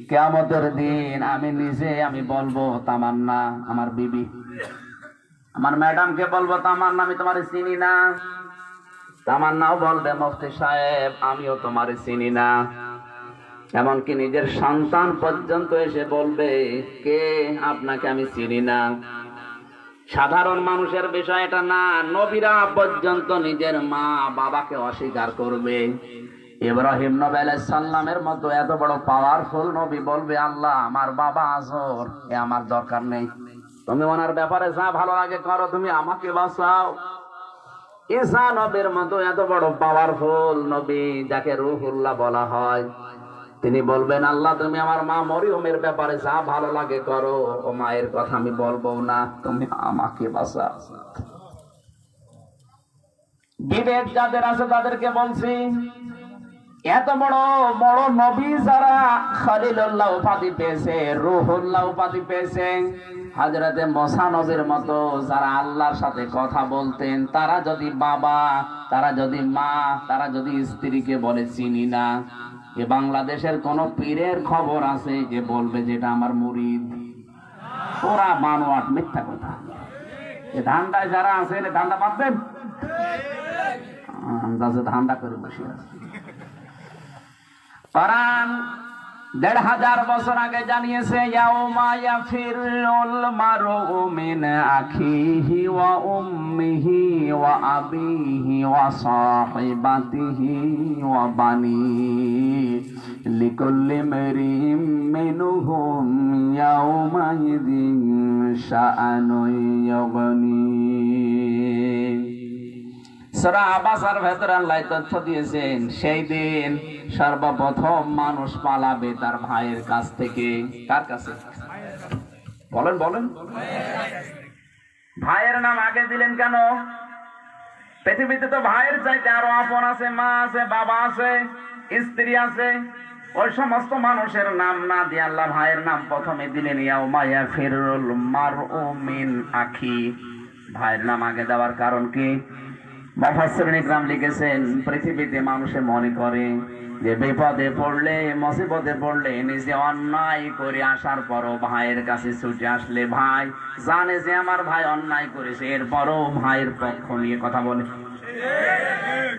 কিয়ামতের দিন আমি নিজে আমি বলবো, তামান্না আমার বিবি, আমার ম্যাডামকে বলবো, তামান্না আমি তোমারে চিনি না। তামান্নাও বলবে, মুফতি সাহেব আমিও তোমারে চিনি না। এমনকি নিজের সন্তান পর্যন্ত এসে বলবে, কে আপনাকে আমি চিনি না। সাধারণ মানুষের বিষয় এটা না, নবীরা পর্যন্ত নিজের মা বাবাকে অস্বীকার করবে। ইব্রাহিম নবী আলাইহিস সালামের মতো এত বড় পাওয়ারফুল নবী বলবে, আল্লাহ আমার বাবা আজর, এ আমার দরকার নেই, তুমি ওনার ব্যাপারে যা ভালো লাগে করো, তুমি আমাকে বাঁচাও। ঈসা নবীর মতো এত বড় পাওয়ারফুল নবী যাকে রূহুল্লাহ বলা হয়, তিনি বলবেন, আল্লাহ তুমি আমার মা মরিয়মের ব্যাপারে যা ভালো লাগে করো, ও মায়ের কথা আমি বলবো না, তুমি আমাকে বাঁচাও। বিবেক যাদের আছে তাদেরকে বলছি, এত বড় বড় নবী যারা খলিলুল্লাহ উপাধি পেয়েছে, রূহুল্লাহ উপাধি পেয়েছে, হযরতে মুসা নবীর মতো যারা আল্লাহর সাথে কথা বলতেন, তারা যদি বাবা, তারা যদি মা, তারা যদি স্ত্রীকে বলে চিনি না, এ বাংলাদেশের কোন পীরের খবর আছে যে বলবে যেটা আমার মুরিদ? ওরা বানোয়াট, মিথ্যা কথা। এ ধান্দায় যারা আছে, ধান্দা পাচ্ছেন, আন্দাজে ধান্দা করে বসে আছে। কোরআন ১৫০০ বছর আগে জানিয়েছে, ইয়াউমা ইয়াফিরুল মারউ মিন আখিহি ওয়া উম্মিহি ওয়া আবিহি ওয়া সাহিবাতিহি ওয়া বানিহি লিকুল্লি ইমরিইম মিনহুম ইয়াউমা ইযিন শাআনুন ইউগনি। সূরা আবাসার ভেতরে আল্লাহ তথ্য দিয়েছেন, সেই দিন সর্বপ্রথম মানুষ পালাবে তার ভাইয়ের কাছ থেকে। কার কাছে? বলেন বলেন। ভাইয়ের নাম আগে দিলেন কেন? পৃথিবীতে তো ভাইয়ের চাইতে আরো আপন আছে, মা আছে, বাবা আছে, স্ত্রী আছে, ওই সমস্ত মানুষের নাম না দিয়ে আল্লাহ ভাইয়ের নাম প্রথমে দিলেন। ইয়াউমা ইয়াফিরুল মারউ মিন আখি, ভাইয়ের নাম আগে দেওয়ার কারণ কি? মুফাসসিরিন ইকরাম লিখেছেন, পৃথিবীতে মানুষে মনে করে যে বিপদে পড়লে, মুসিবতে পড়লে, নিজে অন্যায় করে আসার পরও ভাইয়ের কাছে ছুটে আসলে ভাই জানে যে আমার ভাই অন্যায় করেছে, এরপরও ভাইয়ের পক্ষ নিয়ে কথা বলে।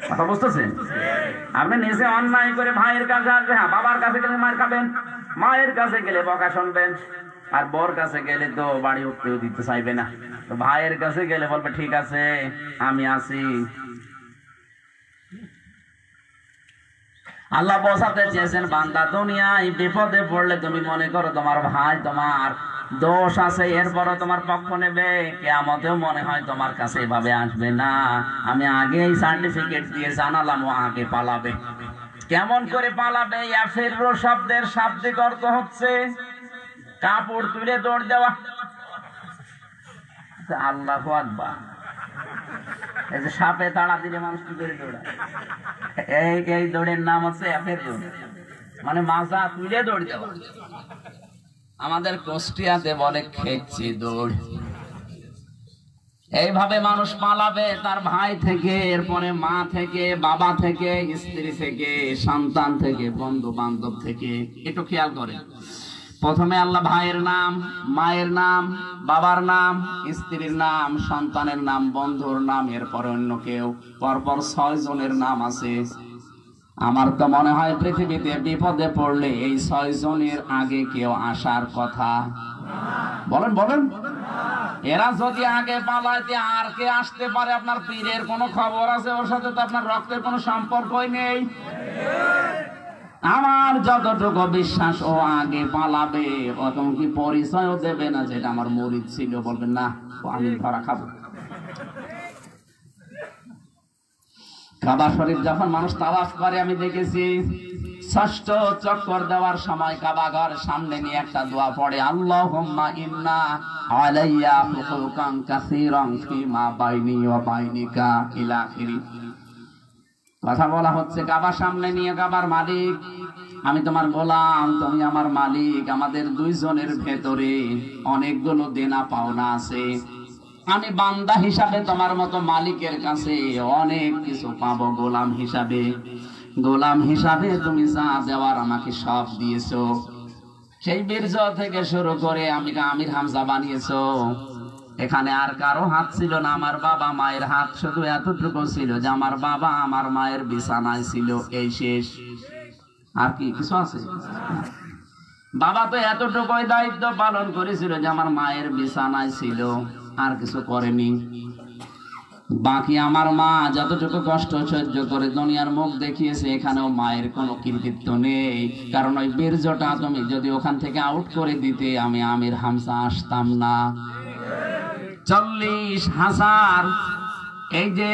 কথা বুঝতেছেন? আপনি নিজে অন্যায় করে ভাইয়ের কাছে আসবে, হ্যাঁ, বাবার কাছে গেলে মার খাবেন, মায়ের কাছে গেলে বকা শুনবেন, আর বর কাছে গেলে তো বাড়ি উঠতেও দিতে চাইবে না, তো ভাইয়ের কাছে গেলে বলবে ঠিক আছে আমি আছি। আল্লাহ বোঝাতে চেয়েছেন, বান্দা দুনিয়ায় বিপদে পড়লে তুমি মনে করো তোমার ভাই তোমার দোষ আছে, এরপরও তোমার পক্ষ নেবে, কিয়ামতেও মনে হয় তোমার কাছে এভাবে আসবে না। আমি আগেই সার্টিফিকেট দিয়ে জানালাম ও আগে পালাবে। কেমন করে পালাবে? ইয়াফিরু শব্দের শাব্দিক অর্থ হচ্ছে কাপড় তুলে দৌড় দেওয়া। আল্লাহু আকবার। এই যে সাপে তাড়া দিলে মানুষ কি করে দৌড়ায়, এই দৌড়ের নাম হচ্ছে ইয়াফিরু, মানে মাজা তুলে দৌড় দেওয়া। আমাদের কুষ্টিয়াতে বলে খেচ্ছি দৌড়। এইভাবে মানুষ পালাবে তার ভাই থেকে, এরপরে মা থেকে, বাবা থেকে, স্ত্রী থেকে, সন্তান থেকে, বন্ধু বান্ধব থেকে। একটু খেয়াল করেন, প্রথমে আল্লাহ ভাইয়ের নাম, মায়ের নাম, বাবার নাম, স্ত্রীর নাম, সন্তানের নাম, বন্ধুর নাম, এরপরে অন্য কেউ, পরপর ৬ জনের নাম আছে। আমার তো মনে হয় পৃথিবীতে বিপদে পড়লে এই ৬ জনের আগে কেউ আসার কথা। বলেন বলেন। এরা যদি আগে পালাইতে আর কে আসতে পারে? আপনার পীরের কোনো খবর আছে? ওর সাথে তো আপনার রক্তের কোনো সম্পর্কই নেই। আমার যতটুকু বিশ্বাস, ও আগে পালাবে, অত কি পরিচয়ও দেবে না যেটা আমার মুরিদ ছিল, বলবেন না আমি ধরা খাবো। কাবা শরীফ যখন মানুষ তাওয়াফ করে, আমি দেখেছি ৬ষ্ঠ চক্কর দেওয়ার সময় কাবা ঘর সামনে নিয়ে একটা দোয়া পড়ে, আল্লাহুম্মা ইন্না আলাইয়া হুকুকান কাসীরান ফিমা বাইনি ওয়া বাইনিকা ইলা আখিরি। কথা বলা হচ্ছে কাবার সামনে নিয়ে, কাবার মালিক আমি তোমার গোলাম, তুমি আমার মালিক, আমাদের ২ জনের ভেতরে অনেকগুলো দেনা পাওনা আছে, আমি বান্দা হিসাবে তোমার মতো মালিকের কাছে অনেক কিছু পাবো গোলাম হিসাবে। গোলাম হিসাবে তুমি যা দেওয়ার আমাকে সব দিয়েছো, সেই বীর্য থেকে শুরু করে আমি আমির হামজা বানিয়েছো। এখানে আর কারো হাত ছিল না, আমার বাবা মায়ের হাত শুধু এতটুকু ছিল যে আমার বাবা আমার মায়ের বিছানায় ছিল, এই শেষ। আর কি কিছু আছে? বাবা তো এতটুকুই দায়িত্ব পালন করেছিল যে আমার মায়ের বিছানায় ছিল, আর কিছু করেনি। বাকি আমার মা যতটুকু কষ্ট সহ্য করে দুনিয়ার মুখ দেখিয়েছে, এখানেও মায়ের কোনো কৃতিত্ব নেই। কারণ ওই বীর্যটা তুমি যদি ওখান থেকে আউট করে দিতে, আমি আমির হামজা আসতাম না। 40,000 এই যে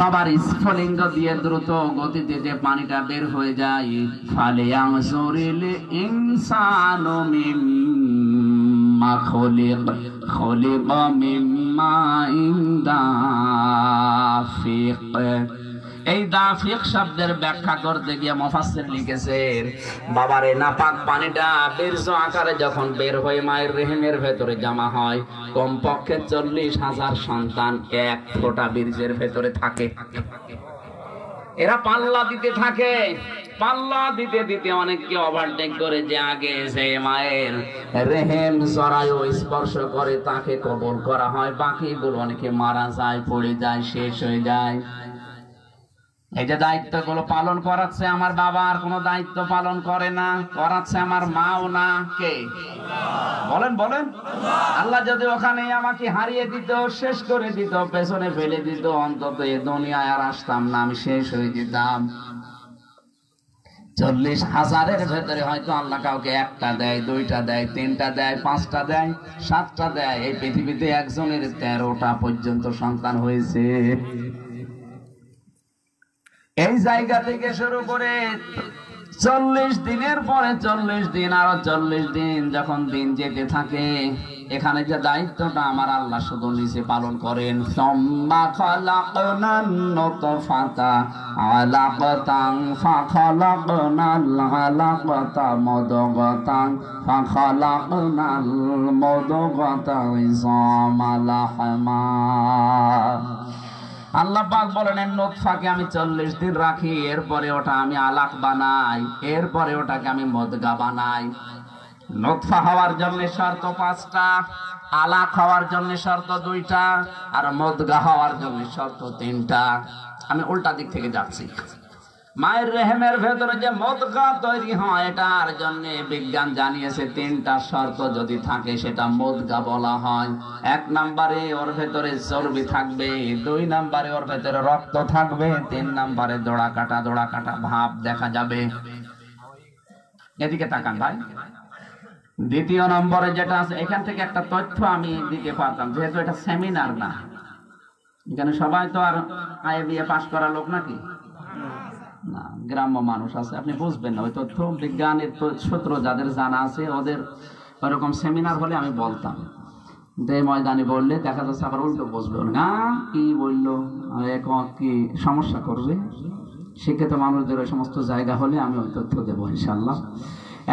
বাবার স্ফলিঙ্গ দিয়ে দ্রুত গতিতে যে পানিটা বের হয়ে যায়, ফালিয়ানজুরিল ইনসানু মিম্মা খুলিকা মিম্মাইন দাফিক। এই দাফিক শব্দের ব্যাখ্যা করতে গিয়ে মুফাসসির লিখেছেন, বাবার এই নাপাক পানিটা বীর্য আকারে যখন বের হয়ে মায়ের রেহেমের ভেতরে জমা হয়, কমপক্ষে 40,000 সন্তান এক ফোঁটা বীর্যের ভেতরে থাকে। এরা পাল্লা দিতে থাকে, পাল্লা দিতে দিতে অনেককে ওভারটেক করে, যে আগে যে মায়ের রেহেম জরায়ু স্পর্শ করে তাকে কবুল করা হয়, বাকিগুলো অনেকে মারা যায়, পড়ে যায়, শেষ হয়ে যায়। এই যে দায়িত্বগুলো পালন করাচ্ছে আমার বাবা, আর কোনো দায়িত্ব পালন করে না, করাচ্ছে আমার মাও না। কে? বলেন বলেন। আল্লাহ যদি ওখানে আমাকে হারিয়ে দিত, শেষ করে দিত, পেছনে ফেলে দিত, অন্তত এ দুনিয়ায় আর আসতাম না, আমি শেষ হয়ে যেতাম। 40,000-এর ভেতরে হয়তো আল্লাহ কাউকে একটা দেয়, দুইটা দেয়, তিনটা দেয়, পাঁচটা দেয়, সাতটা দেয়। এই পৃথিবীতে একজনের 13টা পর্যন্ত সন্তান হয়েছে। এই জায়গা থেকে শুরু করে 40 দিনের পরে 40 দিন, আরো 40 দিন, যখন দিন যেতে থাকে, এখানে যে দায়িত্বটা আমার আল্লাহ শুধু নিজে পালন করেন। সুম্মা খালাকনান নুতফাতা আলাকাতান ফাখালাকনাল আলাকাতা মুদগাতান ফাখালাকনাল মুদগাতা ইযামান লাহমা। আল্লাহ পাক বলেন, নুতফাকে আমি 40 দিন রাখি, এরপরে ওটা আমি আলাক বানাই, এরপরে ওটাকে আমি মুদগা বানাই। নুতফা হওয়ার জন্য শর্ত 5টা, আলাক হওয়ার জন্য শর্ত 2টা, আর মুদগা হওয়ার জন্য শর্ত 3টা। আমি উল্টা দিক থেকে যাচ্ছি। মায়ের রেহেমের ভেতরে যে মুদগা তৈরি হয়, এটার জন্য বিজ্ঞান জানিয়েছে 3টা শর্ত যদি থাকে সেটা মুদগা বলা হয়। 1 নম্বরে ওর ভেতরে চর্বি থাকবে, 2 নম্বরে ওর ভেতরে রক্ত থাকবে, 3 নম্বরে দোড়া কাটা ভাব দেখা যাবে। এদিকে তাকান ভাই। দ্বিতীয় নম্বরে যেটা আছে, এখান থেকে একটা তথ্য আমি দিতে পারতাম, যেহেতু এটা সেমিনার না, এখানে সবাই তো আর IBA পাস করা লোক নাকি, না, গ্রাম্য মানুষ আছে, আপনি বুঝবেন না। ওই তথ্য বিজ্ঞানের সূত্র যাদের জানা আছে, ওদের ওরকম সেমিনার হলে আমি বলতাম। যে ময়দানে বললে দেখা যাচ্ছে আবার উল্টো বুঝবে, না কি বললো, কি সমস্যা করবে। শিক্ষিত মানুষদের ওই সমস্ত জায়গা হলে আমি ওই তথ্য দেবো ইনশাল্লাহ।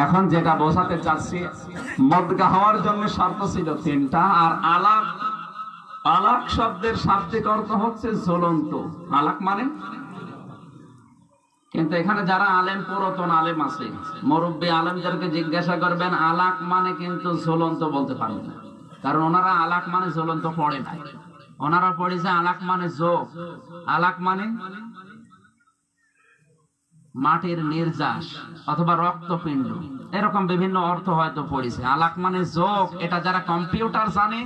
এখন যেটা বোঝাতে চাচ্ছি, মুদগা হওয়ার জন্য শর্ত ছিল 3টা, আর আলাক শব্দের শাব্দিক অর্থ হচ্ছে জ্বলন্ত। আলাক মানে, কিন্তু এখানে যারা আলেম, পুরাতন আলেম আছে, মুরব্বী আলেমদেরকে জিজ্ঞাসা করবেন আলাক মানে কিন্তু ঝুলন্ত বলতে পারবে না, কারণ ওনারা আলাক মানে ঝুলন্ত পড়ে নাই, ওনারা পড়েছে আলাক মানে যোগ। আলাক মানে মাটির নির্যাস অথবা রক্তপিণ্ড, এরকম বিভিন্ন অর্থ হয়তো পড়েছে। আলাক মানে যোগ। এটা যারা কম্পিউটার জানে,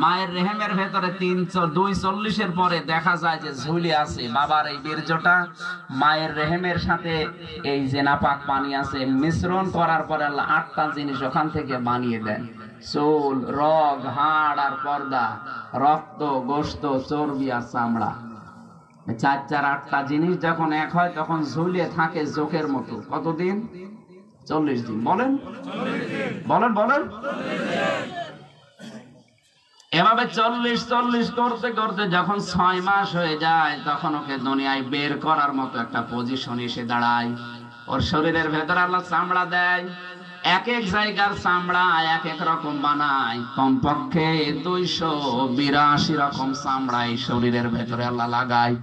মায়ের রেহেমের ভেতরে 240-এর পরে দেখা যায় যে ঝুলে আছে বাবার এই বীর্যটা, মায়ের রেহেমের সাথে এই যে নাপাক পানি আছে মিশ্রণ করার পরে আল্লাহ 8টা জিনিস ওখান থেকে বানিয়ে দেন। চুল, রগ, হাড় আর পর্দা, রক্ত, গোশত, চর্বি আর চামড়া। 8টা জিনিস যখন এক হয় তখন ঝুলিয়ে থাকে জোকের মতো। কতদিন? 40 দিন। বলেন বলেন বলেন। এভাবে 40 করতে করতে যখন 6 মাস হয়ে যায়, তখন ওকে দুনিয়ায় বের করার মতো একটা পজিশন এসে দাঁড়ায়। ওর শরীরের ভেতরে আল্লাহ চামড়া দেয়, এক এক জায়গার চামড়া এক এক রকম বানায়। কমপক্ষে 282 রকম চামড়া এই শরীরের ভেতরে আল্লাহ লাগায়।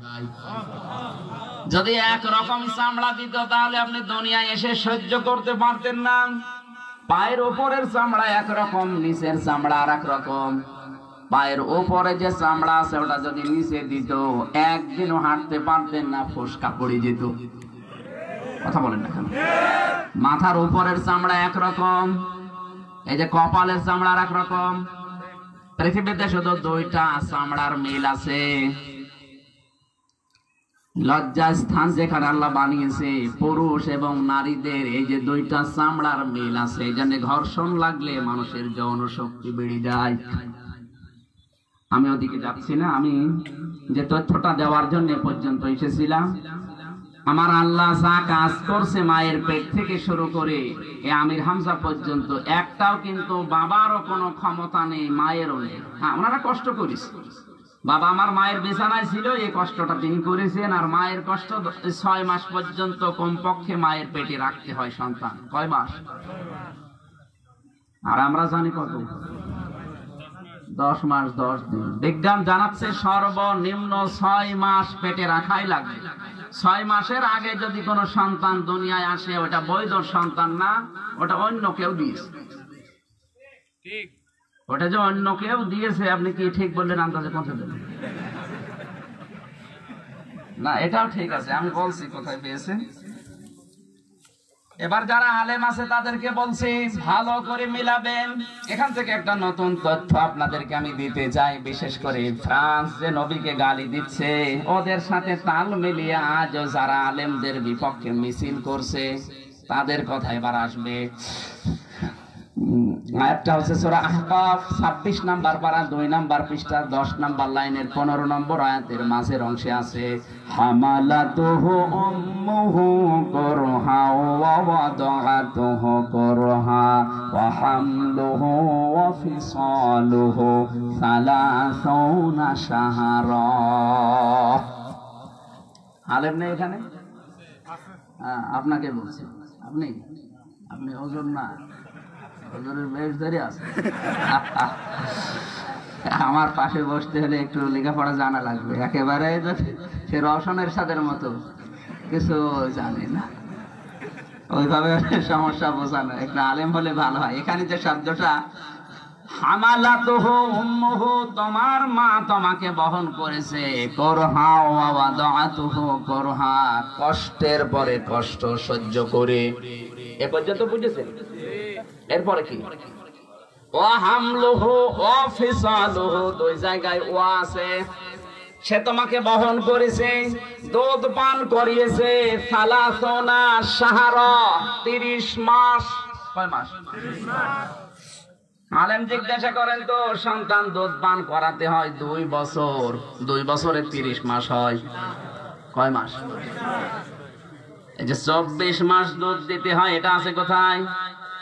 যদি এক রকম চামড়া দিত তাহলে আপনি দুনিয়ায় এসে সহ্য করতে পারতেন না। পায়ের উপরের চামড়া একরকম, নিচের চামড়া আর এক রকম। পায়ের উপরে যে চামড়া আছে ওটা যদি নিচে দিত, একদিনও হাঁটতে পারতেন না, ফোসকা পড়ে যেত। কথা বলেন না কেন? মাথার উপরের চামড়া একরকম, এই যে কপালের চামড়া আর একরকম, পৃথিবীতে শুধু দুইটা চামড়ার মিল আছে, লজ্জা স্থান যেখানে আল্লাহ বানিয়েছে পুরুষ এবং নারীদের, এই যে দুইটা চামড়ার মিল আছে, এই জন্য ঘর্ষণ লাগলে মানুষের যৌন শক্তি বেড়ে যায়। আমি ওদিকে যাচ্ছি না, আমি যে তথ্যটা দেওয়ার জন্য পর্যন্ত এসেছিলাম, আমার আল্লাহ যা কাজ করছে মায়ের পেট থেকে শুরু করে এ আমির হামজা পর্যন্ত, একটাও কিন্তু বাবারও কোনো ক্ষমতা নেই, মায়েরও নেই। হ্যাঁ, ওনারা কষ্ট করেছে। বাবা আমার মায়ের বিছানায় ছিল, এই কষ্টটা তিনি করেছেন। আর মায়ের কষ্ট 6 মাস পর্যন্ত কমপক্ষে মায়ের পেটে রাখতে হয় সন্তান। কয় মাস? আর আমরা জানি কত? 10 মাস 10 দিন। বিজ্ঞান জানাচ্ছে সর্বনিম্ন 6 মাস পেটে রাখাই লাগবে। 6 মাসের আগে যদি কোনো সন্তান দুনিয়ায় আসে, ওটা বৈধ সন্তান না, ওটা অন্য কেউ দিয়েছে। ঠিক, ওটা যে অন্য কেউ দিয়েছে, আপনি কি ঠিক বললেন? আন্দাজে পৌঁছে দেবেন না, এটাও ঠিক আছে, আমি বলছি কোথায় পেয়েছে। এবার যারা আলেম আছে তাদেরকে বলছি ভালো করে মিলাবেন। এখান থেকে একটা নতুন তথ্য আপনাদেরকে আমি দিতে চাই। বিশেষ করে ফ্রান্স যে নবীকে গালি দিচ্ছে, ওদের সাথে তাল মিলিয়ে আজও যারা আলেমদের বিপক্ষে মিছিল করছে তাদের কথা এবার আসবে। আয়াতটা হচ্ছে সূরা আহকাফ 26 নাম্বার পারা 2 নাম্বার পৃষ্ঠা 10 নাম্বার লাইনের 15 নম্বর আয়াতের মাঝের অংশে আছে, হামালাতুহু উম্মুহু কুরহা ওয়া ওয়াদাআতুহু কুরহা ওয়া হামলুহু ওয়া ফিসালুহু 30 শাহরা। আলেম নেই এখানে? আপনাকে বলছি, আপনি ওজন না, আমার পাশে বসতে হলে একটু লেখাপড়া জানা লাগবে। একেবারে সে রওশনের সাদের মতো কিছু জানি না, ওইভাবে সমস্যা বোঝানো। একটা আলেম হলে ভালো হয়। এখানে যে শব্দটা হামালাতুহু উম্মুহু, তোমার মা তোমাকে বহন করেছে, করহা ওয়া ওয়াদাআতুহু করহা, কষ্টের পরে কষ্ট সহ্য করে। এ পর্যন্ত বুঝেছেন? এরপরে কি? ওয়া হামলুহু ওয়া ফিসালুহু, 2 জায়গায় ওয়া আছে। সে তোমাকে বহন করেছে, দুধ পান করিয়েছে, 30 শাহরা, 30 মাস। কয় মাস? 30 মাস। আলেম জিজ্ঞাসা করেন তো, সন্তান দুধ পান করাতে হয় 2 বছর, 2 বছরে 30 মাস হয়। কয় মাস? এই যে 24 মাস দুধ দিতে হয়, এটা আছে কোথায়?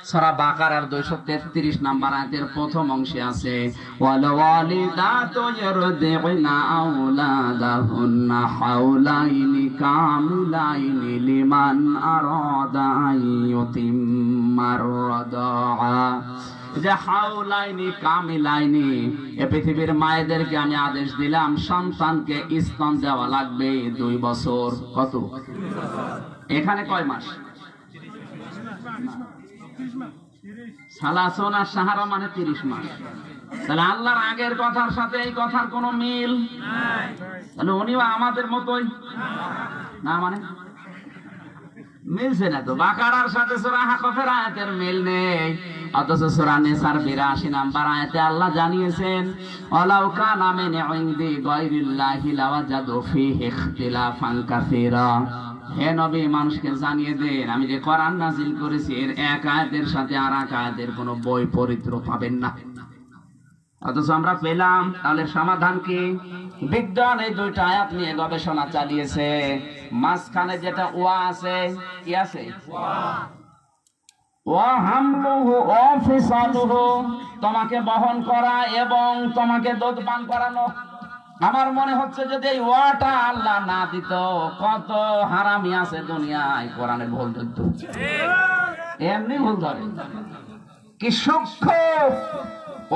সূরা বাকারার 233 নাম্বার আয়াতের প্রথম অংশে আছে, ওয়াল ওয়ালিদাতু ইয়ারদি'না আওলাদাহুন্না হাওলাইনি কামিলাইনি লিমান আরাদা আইয়ুতিম্মার রাদাআ। যে হাওলাইনি কামিলাইনি, এ পৃথিবীর মায়েদেরকে আমি আদেশ দিলাম সন্তানকে স্তন দেওয়া লাগবে 2 বছর। কত? এখানে কয় মাস? 30 শাহরা মানে 30 মাস। তাহলে আল্লাহর আগের কথার সাথে এই কথার কোনো মিল নাই। তাহলে উনিও আমাদের মতোই না, মানে মিলছে না তো। বাকারার সাথে সূরা আহকাফের আয়াতের মিল নেই, অথচ সূরা নিসার 82 নাম্বার আয়াতে আল্লাহ জানিয়েছেন, ওয়ালাউ কানা মিন ইনদি গায়রিল্লাহি লাওয়াজাদু ফীহি ইখতিলাফান কাসীরা। হে নবী, মানুষকে জানিয়ে দেন আমি যে কোরআন নাযিল করেছি এর এক আয়াতের সাথে আর এক আয়াতের কোনো বৈপরীত্য পাবেন না। অথচ আমরা পেলাম। তাহলে সমাধান কি? বিজ্ঞান এই 2টা আয়াত নিয়ে গবেষণা চালিয়েছে। মাঝখানে যেটা ওয়া আছে, কি আছে? ওয়া হামলুহু ওয়া ফিসালুহু, তোমাকে বহন করা এবং তোমাকে দুধ পান করানো। আমার মনে হচ্ছে যদি এই ওয়াটা আল্লাহ না দিত, কত হারামি আছে দুনিয়ায় কোরআনে ভুল ধরত। এমনি ভুল ধরে। কি সূক্ষ্ম!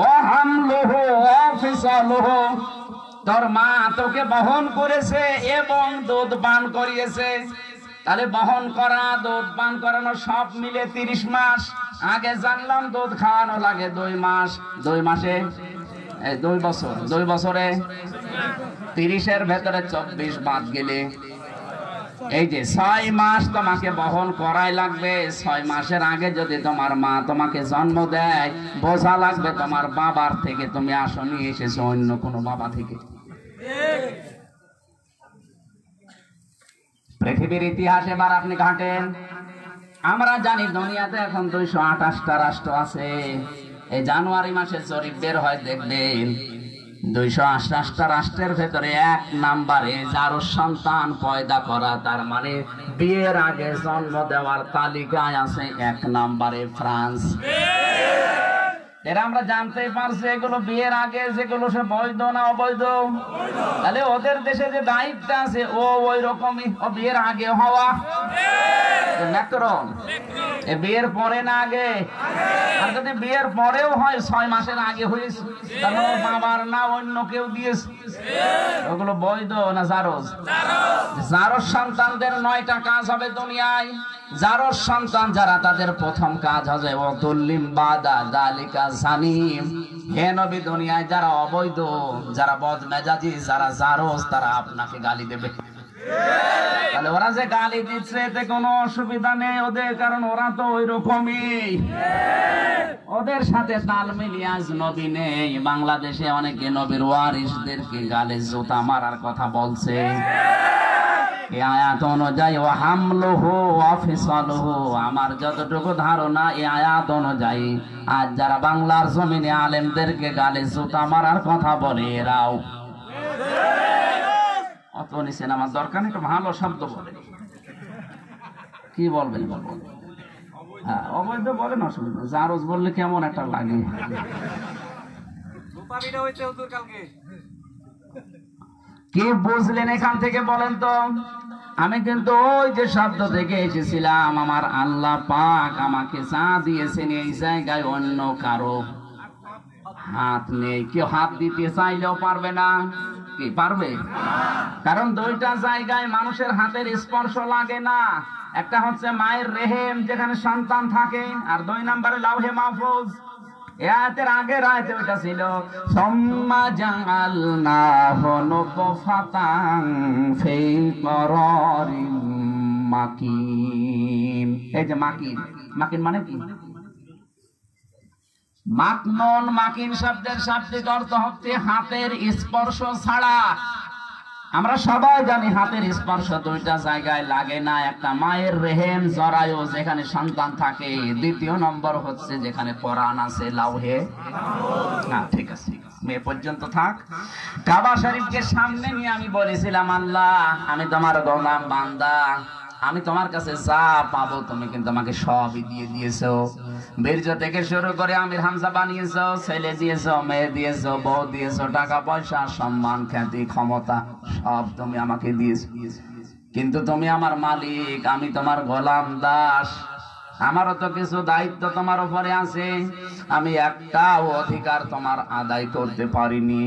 ওয়া হামলুহু ওয়া ফিসালুহু, তোর মা তোকে বহন করেছে এবং দুধ পান করিয়েছে। তাহলে বহন করা, দুধ পান করানো সব মিলে 30 মাস। আগে জানলাম দুধ খাওয়ানো লাগে 2 মাস, 2 মাসে 2 বছর, 2 বছরে 30-এর ভেতরে 24 বাদ গেলে এই যে 6 মাস তোমাকে বহন করাই লাগবে। 6 মাসের আগে যদি তোমার মা তোমাকে জন্ম দেয়, বোঝা লাগবে তোমার বাবার থেকে তুমি আসনি এসেছো অন্য কোনো বাবা থেকে। পৃথিবীর ইতিহাস এবার আপনি ঘাটেন। আমরা জানি দুনিয়াতে এখন 228টা রাষ্ট্র আছে। এই জানুয়ারি মাসে জরিপ বের হয়, দেখবেন 228টা রাষ্ট্রের ভেতরে 1 নম্বরে যার সন্তান পয়দা করা, তার মানে বিয়ের আগে জন্ম দেওয়ার তালিকায় আছে 1 নম্বরে ফ্রান্স। এরা আমরা জানতে পারছি এগুলো বিয়ের আগে যেগুলো সে বৈধ না অবৈধ। তাহলে ওদের দেশে যে দায়িত্ব আছে ও ওই রকমই, ও বিয়ের আগে হওয়া। ম্যাক্রন বিয়ের পরে না আগে, আর যদি বিয়ের পরেও হয় 6 মাসের আগে হয়েছে, তাহলে ওর বাবার না অন্য কেউ দিয়েছে, ওগুলো বৈধ না জারজ? জারজ সন্তানদের 9টা কাজ হবে দুনিয়ায়। জারজ সন্তান যারা, তাদের প্রথম কাজ হবে ওতুল্লিম বাদা দালিকা জানিম। হে নবী, দুনিয়ায় যারা অবৈধ, যারা বদমেজাজি, যারা জারজ, তারা আপনাকে গালি দেবে। তাহলে ওরা যে গালি দিচ্ছে এতে কোনো অসুবিধা নেই ওদের, কারণ ওরা তো ওই রকমই, ওদের সাথে তাল মিলিয়ে আজ নবী নেই। বাংলাদেশে অনেকে নবীর ওয়ারিসদেরকে গালে জুতা মারার কথা বলছে। এই আয়াত অনুযায়ী ও হামলুহু ওয়া ফিসালুহু, আমার যতটুকু ধারণা এই আয়াত অনুযায়ী আজ যারা বাংলার জমিনে আলেমদেরকে গালে জুতা মারার কথা বলে, এরাও অত নিছেন। আমার দরকার নেই, একটু ভালো শব্দ বলে। কি বলবেন? হ্যাঁ, অবৈধ বলেন, অসুবিধা। জারজ বললে কেমন একটা লাগে। কি বুঝলেন এখান থেকে বলেন তো? আমি কিন্তু ওই যে শব্দ থেকে এসেছিলাম, আমার আল্লাহ পাক আমাকে যা দিয়েছেন এই জায়গায় অন্য কারো হাত নেই। কেউ হাত দিতে চাইলেও পারবে না। কি পারবে? কারণ 2টা জায়গায় মানুষের হাতের স্পর্শ লাগে না। একটা হচ্ছে মায়ের রেহেম, যেখানে সন্তান থাকে, আর 2 নম্বরে লাউহে মাহফুজ। এর আগের আয়াতে ওটা ছিল সুম্মা জাআলনাহু নুতফাতান ফি করারিন মাকিন। এই যে মাকিন, মাকিন মানে কি? মাকনুন। মাকিন শব্দের শাব্দিক অর্থ হচ্ছে হাতের স্পর্শ ছাড়া। আমরা সবাই জানি হাতের স্পর্শ 2টা জায়গায় লাগে না। একটা মায়ের রেহেম জরায়ু, যেখানে সন্তান থাকে। 2য় নম্বর হচ্ছে যেখানে কোরআন আছে, লাউহে। না, ঠিক আছে, মেয়ে পর্যন্ত থাক। কাবা শরীফকে সামনে নিয়ে আমি বলেছিলাম, আল্লাহ আমি তোমার গোলাম বান্দা, আমি তোমার কাছে যা পাবো তুমি কিন্তু আমাকে সবই দিয়ে দিয়েছো। বীর্য থেকে শুরু করে আমির হামজা বানিয়েছো, ছেলে দিয়েছো, মেয়ে দিয়েছো, বউ দিয়েছো, টাকা পয়সা, সম্মান, খ্যাতি, ক্ষমতা সব তুমি আমাকে দিয়েছো। কিন্তু তুমি আমার মালিক, আমি তোমার গোলাম দাস। আমারও তো কিছু দায়িত্ব তোমার উপরে আছে। আমি একটাও অধিকার তোমার আদায় করতে পারিনি।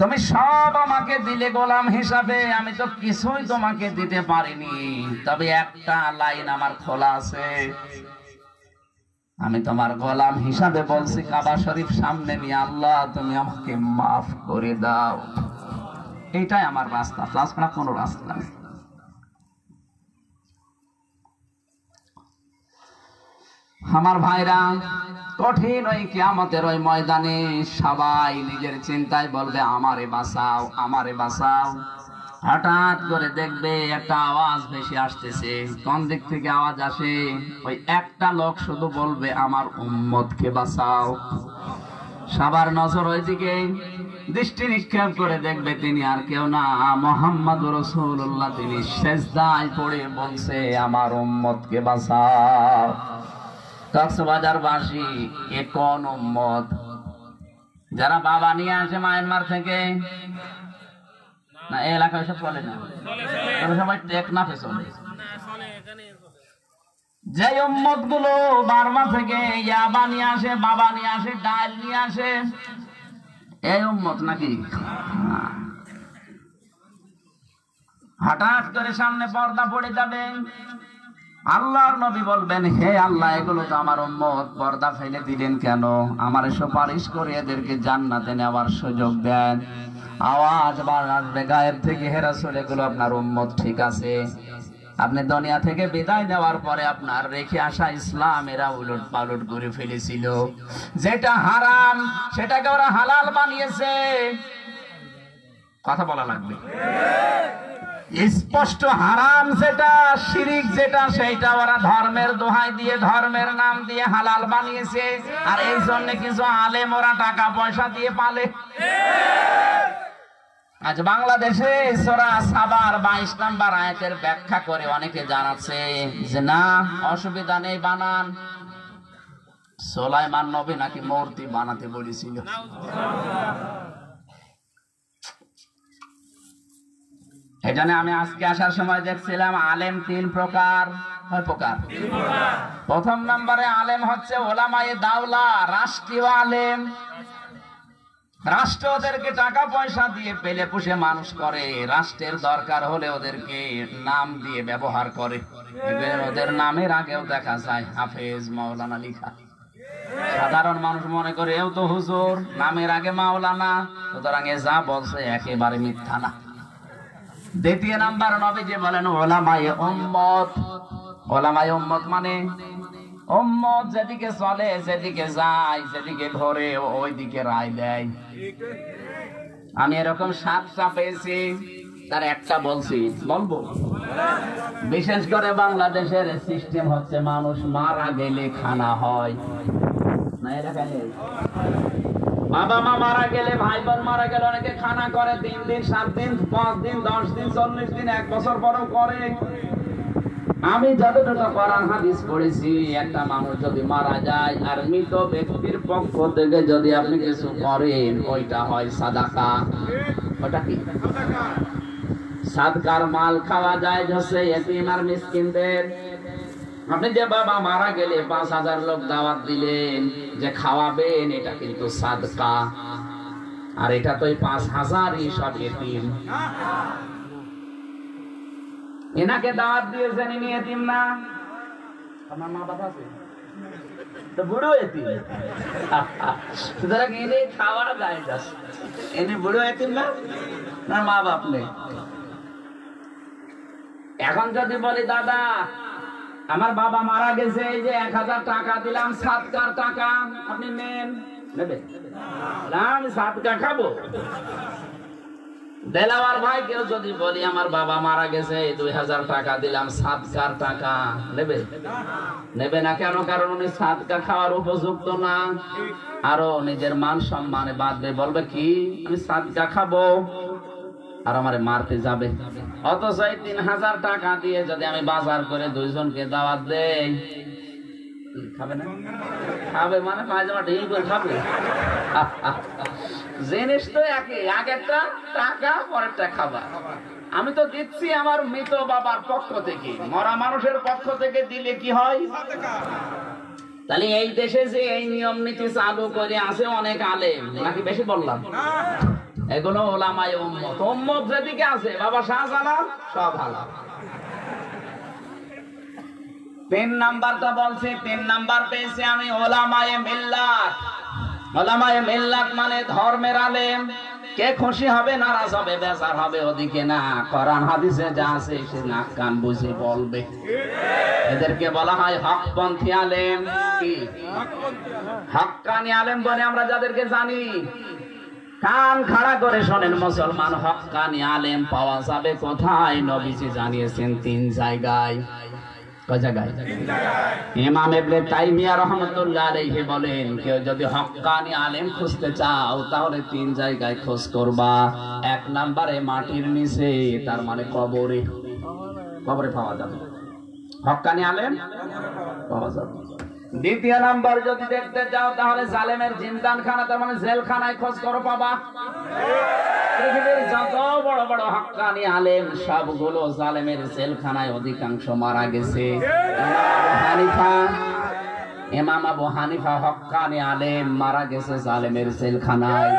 তুমি সব আমাকে দিলে গোলাম হিসাবে, আমি তো কিছুই তোমাকে দিতে পারিনি। তবে একটা লাইন আমার খোলা আছে, আমি তোমার গোলাম হিসাবে বলছি কাবা শরীফ সামনে নিয়ে, আল্লাহ তুমি আমাকে মাফ করে দাও। এইটাই আমার রাস্তা, তাছাড়া কোনো রাস্তা নেই। আমার ভাইরা, কঠিন ওই কিয়ামতের ওই ময়দানে সবাই নিজের চিন্তায় বলবে আমারে বাঁচাও, আমারে বাঁচাও। হঠাৎ করে দেখবে একটা আওয়াজ ভেসে আসতেছে। কোন দিক থেকে আওয়াজ আসে? ওই একটা লোক শুধু বলবে আমার উম্মতকে বাঁচাও। সবার নজর ওইদিকে, দৃষ্টি নিক্ষেপ করে দেখবে তিনি আর কেউ না, মুহাম্মদুর রাসূলুল্লাহ। তিনি সেজদায় পড়ে বলছে আমার উম্মতকে বাঁচাও। কক্সবাজারবাসী এ কোন উম্মত? যারা বাবা নিয়ে আসে মায়ানমার থেকে, না এলাকায় সব চলে না, সবাই টেকনাফে চলে। যে উম্মত গুলো বার্মা থেকে ইয়াবা নিয়ে আসে, বাবা নিয়ে আসে, ডাল নিয়ে আসে, এই উম্মত নাকি? হঠাৎ করে সামনে পর্দা পড়ে যাবে। আল্লাহর নবী বলবেন, হে আল্লাহ, এগুলো তো আমার উম্মত, পর্দা ফেলে দিলেন কেন? আমার সুপারিশ করে এদেরকে জান্নাতে নেওয়ার সুযোগ দেন। আওয়াজ বাড়বে গায়ের থেকে, হে রাসূল এগুলো আপনার উম্মত ঠিক আছে। আপনি দুনিয়া থেকে বিদায় নেওয়ার পরে আপনার রেখে আসা ইসলাম এরা উলট পালট করে ফেলেছিল। যেটা হারাম সেটাকে ওরা হালাল বানিয়েছে। কথা বলা লাগবে। স্পষ্ট হারাম যেটা, শিরিক যেটা, সেইটা ওরা ধর্মের দোহাই দিয়ে, ধর্মের নাম দিয়ে হালাল বানিয়েছে। আর এই জন্য কিছু আলেম ওরা টাকা পয়সা দিয়ে পালে। আজ বাংলাদেশে সূরা সাবার 22 নম্বর আয়াতের ব্যাখ্যা করে অনেকে জানাচ্ছে যে না, অসুবিধা নেই, বানান। সুলাইমান নবী নাকি মূর্তি বানাতে বলেছিল। এজন্য আমি আজকে আসার সময় দেখছিলাম আলেম 3 প্রকার। কয় প্রকার? প্রথম নম্বরে আলেম হচ্ছে ওলামায়ে দাওলা, রাষ্ট্রীয় আলেম। রাষ্ট্র ওদেরকে টাকা পয়সা দিয়ে পেলে পুষে মানুষ করে, রাষ্ট্রের দরকার হলে ওদেরকে নাম দিয়ে ব্যবহার করে। ওদের নামের আগেও দেখা যায় হাফেজ, মাওলানা লিখা। সাধারণ মানুষ মনে করে এও তো হুজুর, নামের আগে মাওলানা, সুতরাং এ যা বলছে একেবারে মিথ্যা না। দ্বিতীয় নাম্বার নবীজি বলেন ওলামায়ে উম্মত। ওলামায়ে উম্মত মানে উম্মত যেদিকে চলে, যেদিকে যায়, যেদিকে ঘোরে ওই দিকে রায় দেয়। আমি এরকম 7টা পেয়েছি, তার একটা বলছি, বলবো। বিশেষ করে বাংলাদেশের সিস্টেম হচ্ছে মানুষ মারা গেলে খানা হয় না, এলাকায় বাবা মা মারা গেলে, ভাই বোন মারা গেলে অনেকে খানা করে 3 দিন, 7 দিন, 5 দিন, 10 দিন, 40 দিন, 1 বছর পরেও করে। আমি যতটুকু কোরআন হাদিস পড়েছি, একটা মানুষ যদি মারা যায় আর মৃত ব্যক্তির পক্ষ থেকে যদি আপনি কিছু করেন, ওইটা হয় সাদাকা। ওটা কি? সাদকার মাল খাওয়া যায় হচ্ছে এতিম আর মিসকিনদের। আপনি যে বাবা মারা গেলে 5000 লোক দাওয়াত দিলেন যে খাওয়াবেন, এটা কিন্তু সাদকা। আর এটা তো 5000ই সব এতিম। এনাকে দাওয়াত দিয়েছেন, ইনি এতিম না? আমার মা বাবা আছে তো বুড়ো এতিম। সুতরাং ইনি খাওয়া যায়, ইনি বুড়ো এতিম না, না মা বাপ নেই। এখন যদি বলি দাদা আমার বাবা মারা গেছে, এই যে 1000 টাকা দিলাম সাদকার টাকা, আপনি নেন, নেবেন না? আমি সাদকা খাবো। দেলাওয়ার ভাই কেউ যদি বলি আমার বাবা মারা গেছে, 2000 টাকা দিলাম সাদকার টাকা, নেবে? নেবে না। কেন? কারণ উনি সাদকা খাওয়ার উপযুক্ত না। আরো নিজের মান সম্মানে বাঁধবে, বলবে কি আমি সাদকা খাবো, আর আমারে মারতে যাবে। অথচ 3000 টাকা দিয়ে যদি আমি বাজার করে 2 জনকে দাওয়াত দেই, খাবে না? খাবে মানে পায়জামা ঢিল করে খাবে। জিনিস তো একই, আগেরটা টাকা, পরেরটা খাবার। আমি তো দিচ্ছি আমার মৃত বাবার পক্ষ থেকে, মরা মানুষের পক্ষ থেকে দিলে কি হয়? তাহলে এই দেশে যে এই নিয়ম নীতি চালু করে আছে অনেক আলেম, নাকি বেশি বললাম? এগুলো ওলামায়ে উম্মত। উম্মত যেদিকে আছে, বাবা শাহজালাল সব হালাল। 3 নাম্বারটা বলছি, 3 নাম্বার পেয়েছি আমি ওলামায়ে মিল্লাত। ওলামায়ে মিল্লাত মানে ধর্মের আলেম। কে খুশি হবে, নারাজ হবে, বেজার হবে ওদিকে না, কোরআন হাদিসে যা আছে সে নাক কান বুঝে বলবে। এদেরকে বলা হয় হকপন্থী আলেম। কি হক্কানি আলেম বলে আমরা যাদেরকে জানি? কান খাড়া করে শোনেন মুসলমান, হক্কানি আলেম পাওয়া যাবে কোথায়? নবীজি জানিয়েছেন 3 জায়গায়। কয় জায়গায়? ইমাম ইবনে তাইমিয়া রাহমাতুল্লাহ আলাইহি বলেন, কেউ যদি হক্কানি আলেম খুঁজতে চাও তাহলে 3 জায়গায় খোঁজ করবা। 1 নম্বরে মাটির নিচে, তার মানে কবরে। কবরে পাওয়া যাবে হক্কানি আলেম, পাওয়া যাবে। 2 নাম্বার যদি দেখতে চাও তাহলে জালেমের জিন্দানখানা, তার মানে জেলখানায় খোঁজ করো, পাবা। পৃথিবীর যত বড় বড় হক্কানি আলেম সবগুলো জালেমের জেলখানায় অধিকাংশ মারা গেছে। ইমাম আবু হানিফা হক্কানি আলেম, মারা গেছে জালেমের জেলখানায়।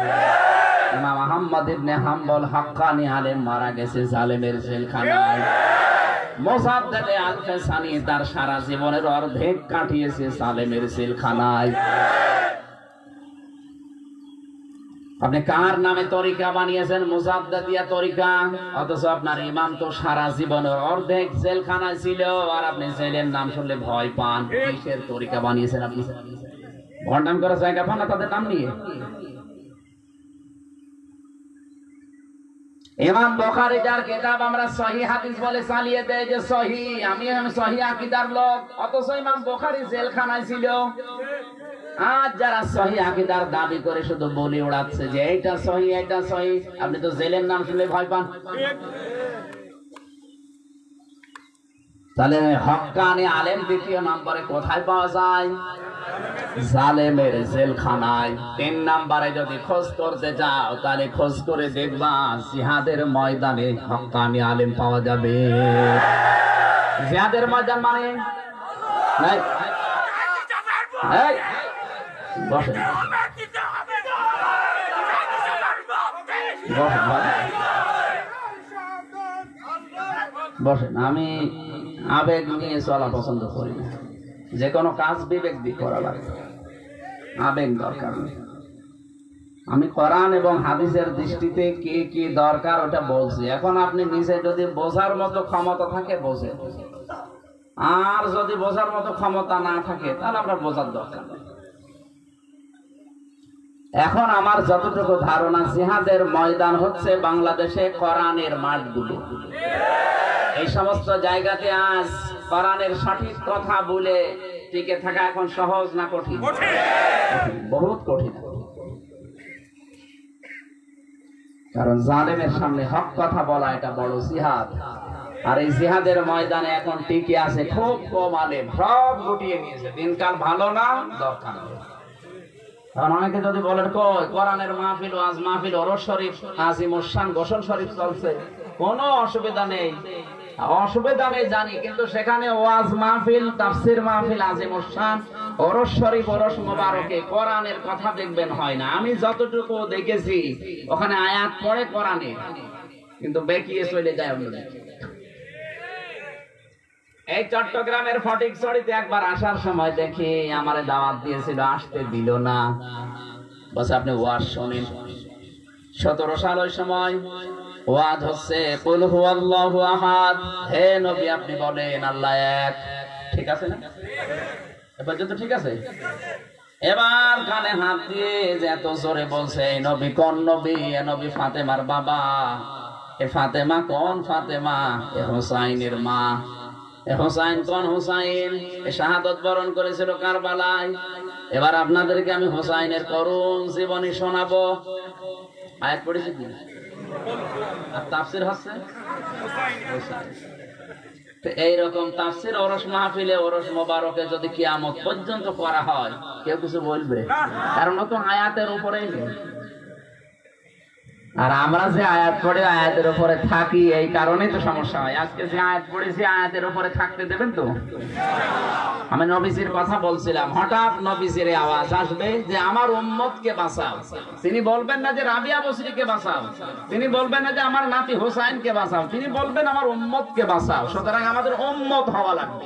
ইমাম আহমদ ইবনে হাম্বল হক্কানি আলেম, মারা গেছে জালেমের জেলখানায়। মুসাদ্দেদ আল-ফিসানি তার সারা জীবনের অর্ধেক কাটিয়েছে জালেমের জেলখানায়। আপনি কার নামে তরিকা বানিয়েছেন? মুজাদ্দাদিয়া তরিকা। অথচ আপনার ইমাম তো সারা জীবনের অর্ধেক জেলখানায় ছিল, আর আপনি জেলের নাম শুনলে ভয় পান। কিসের তরিকা বানিয়েছেন আপনি? ভণ্ডাম করার জায়গা পান না তাদের নাম নিয়ে। ইমাম বুখারী যার কিতাব আমরা সহিহ হাদিস বলে চালিয়ে দেয় যে সহিহ, আমি সহিহ আকীদার লোক, অথচ ইমাম বুখারী জেলখানায় ছিল। আজ যারা সহিহ আকীদার দাবি করে শুধু বলি উড়াচ্ছে যে এটা সহিহ এটা সহিহ, আপনি তো জেলের নাম শুনলে ভয় পান। তাহলে হক্কানি আলেম দ্বিতীয় নম্বরে কোথায় পাওয়া যায়? জালেমের জেলখানায়। 3 নম্বরে যদি খোঁজ করতে যাও তাহলে খোঁজ করে দেখবা জিহাদের ময়দানে হক্কানি আলেম পাওয়া যাবে। জিহাদের ময়দান মানে বসেন বসেন। আমি আবেগ নিয়ে চলা পছন্দ করি না, যে কোনো কাজ বিবেক দিয়ে করা লাগে, আবেগ দরকার নেই। আমি কোরআন এবং হাদিসের দৃষ্টিতে কি কি দরকার ওটা বলছি। এখন আপনি নিজে যদি বোঝার মতো ক্ষমতা থাকে বোঝে, আর যদি বোঝার মতো ক্ষমতা না থাকে তাহলে আপনার বোঝার দরকার নেই। এখন আমার যতটুকু ধারণা, জিহাদের ময়দান হচ্ছে বাংলাদেশে কোরআনের মাঠগুলো। এই সমস্ত জায়গাতে আজ কোরআনের সঠিক কথা বলে টিকে থাকা এখন সহজ না কঠিন? বহুত কঠিন। কারণ জালেমের সামনে হক কথা বলা এটা বড় জিহাদ। আর এই জিহাদের ময়দানে এখন টিকে আছে খুব কম আলেম, সব গুটিয়ে নিয়েছে। দিনকাল ভালো না, দরকার নেই। কারণ অনেকে যদি বলেন কই কোরআনের মাহফিল, আজ মাহফিল ওরস শরীফ, আজিমুস শান গোসল শরীফ চলছে, কোনো অসুবিধা নেই। অসুবিধা নেই জানি, কিন্তু সেখানে ওয়াজ মাহফিল, তাফসীর মাহফিল, আজিমুস শান, ওরস শরীফ, ওরস মোবারকে কোরআনের কথা দেখবেন হয় না। আমি যতটুকু দেখেছি ওখানে আয়াত পড়ে কোরআনে, কিন্তু বেকিয়ে চলে যায় অন্যদিকে। এই চট্টগ্রামের ফটিকছড়িতে একবার আসার সময় দেখি আমারে দাওয়াত দিয়েছিল, আসতে দিল না। বলছে আপনি ওয়াজ শোনেন। 17 সাল ওই সময় ওয়াজ হচ্ছে কুল হুয়াল্লাহু আহাদ, হে নবী আপনি বলেন আল্লাহ এক। ঠিক আছে না? এবার তো ঠিক আছে। এবার কানে হাত দিয়ে যে এত জোরে বলছে এই নবী কোন নবী? এ নবী ফাতেমার বাবা। এ ফাতেমা কোন ফাতেমা? এ হুসাইনের মা। হুসাইন কোন হুসাইন? শাহাদত বরণ করেছিল কারবালায়। এবার আপনাদেরকে আমি হুসাইনের করুণ জীবনী শোনাবো। আয়াত পড়েছি কি? আর তাফসীর হচ্ছে এইরকম তাফসীর ওরস মাহফিলে, ওরস মোবারকে যদি কিয়ামত পর্যন্ত করা হয় কেউ কিছু বলবে? কারণ ও তো আয়াতের উপরেই নেই। আর আমরা যে আয়াত পড়ে আয়াতের উপরে থাকি, এই কারণেই তো সমস্যা হয়। আজকে যে আয়াত পড়েছি আয়াতের উপরে থাকতে দেবেন তো? আমি নবীজির কথা বলছিলাম, হঠাৎ নবীজির আওয়াজ আসবে যে আমার উম্মতকে বাঁচাও। তিনি বলবেন না যে রাবিয়া বসরিকে বাঁচাও, তিনি বলবেন না যে আমার নাতি হোসাইনকে বাঁচাও, তিনি বলবেন আমার উম্মতকে বাঁচাও। সুতরাং আমাদের উম্মত হওয়া লাগবে।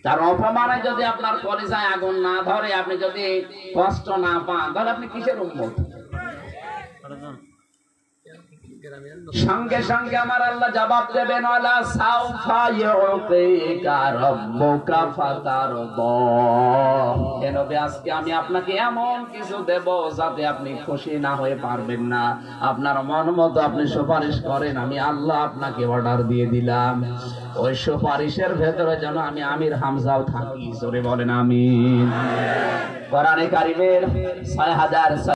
তার অপমানে যদি আপনার কলিজায় আগুন না ধরে, আপনি যদি কষ্ট না পান, তাহলে আপনি কিসের উম্মত? সঙ্গে সঙ্গে আমার আল্লাহ জবাব দেবেন, ওয়ালা সাউফা ইউতিকা রাব্বুকা ফাতারদা। হে নবী আজকে আমি আপনাকে এমন কিছু দেব যাতে আপনি খুশি না হয়ে পারবেন না। আপনার মন মতো আপনি সুপারিশ করেন, আমি আল্লাহ আপনাকে অর্ডার দিয়ে দিলাম। ওই সুপারিশের ভেতরে যেন আমি আমির হামজাও থাকি। জোরে বলেন আমিন। কোরআনে কারিমের ৬০০০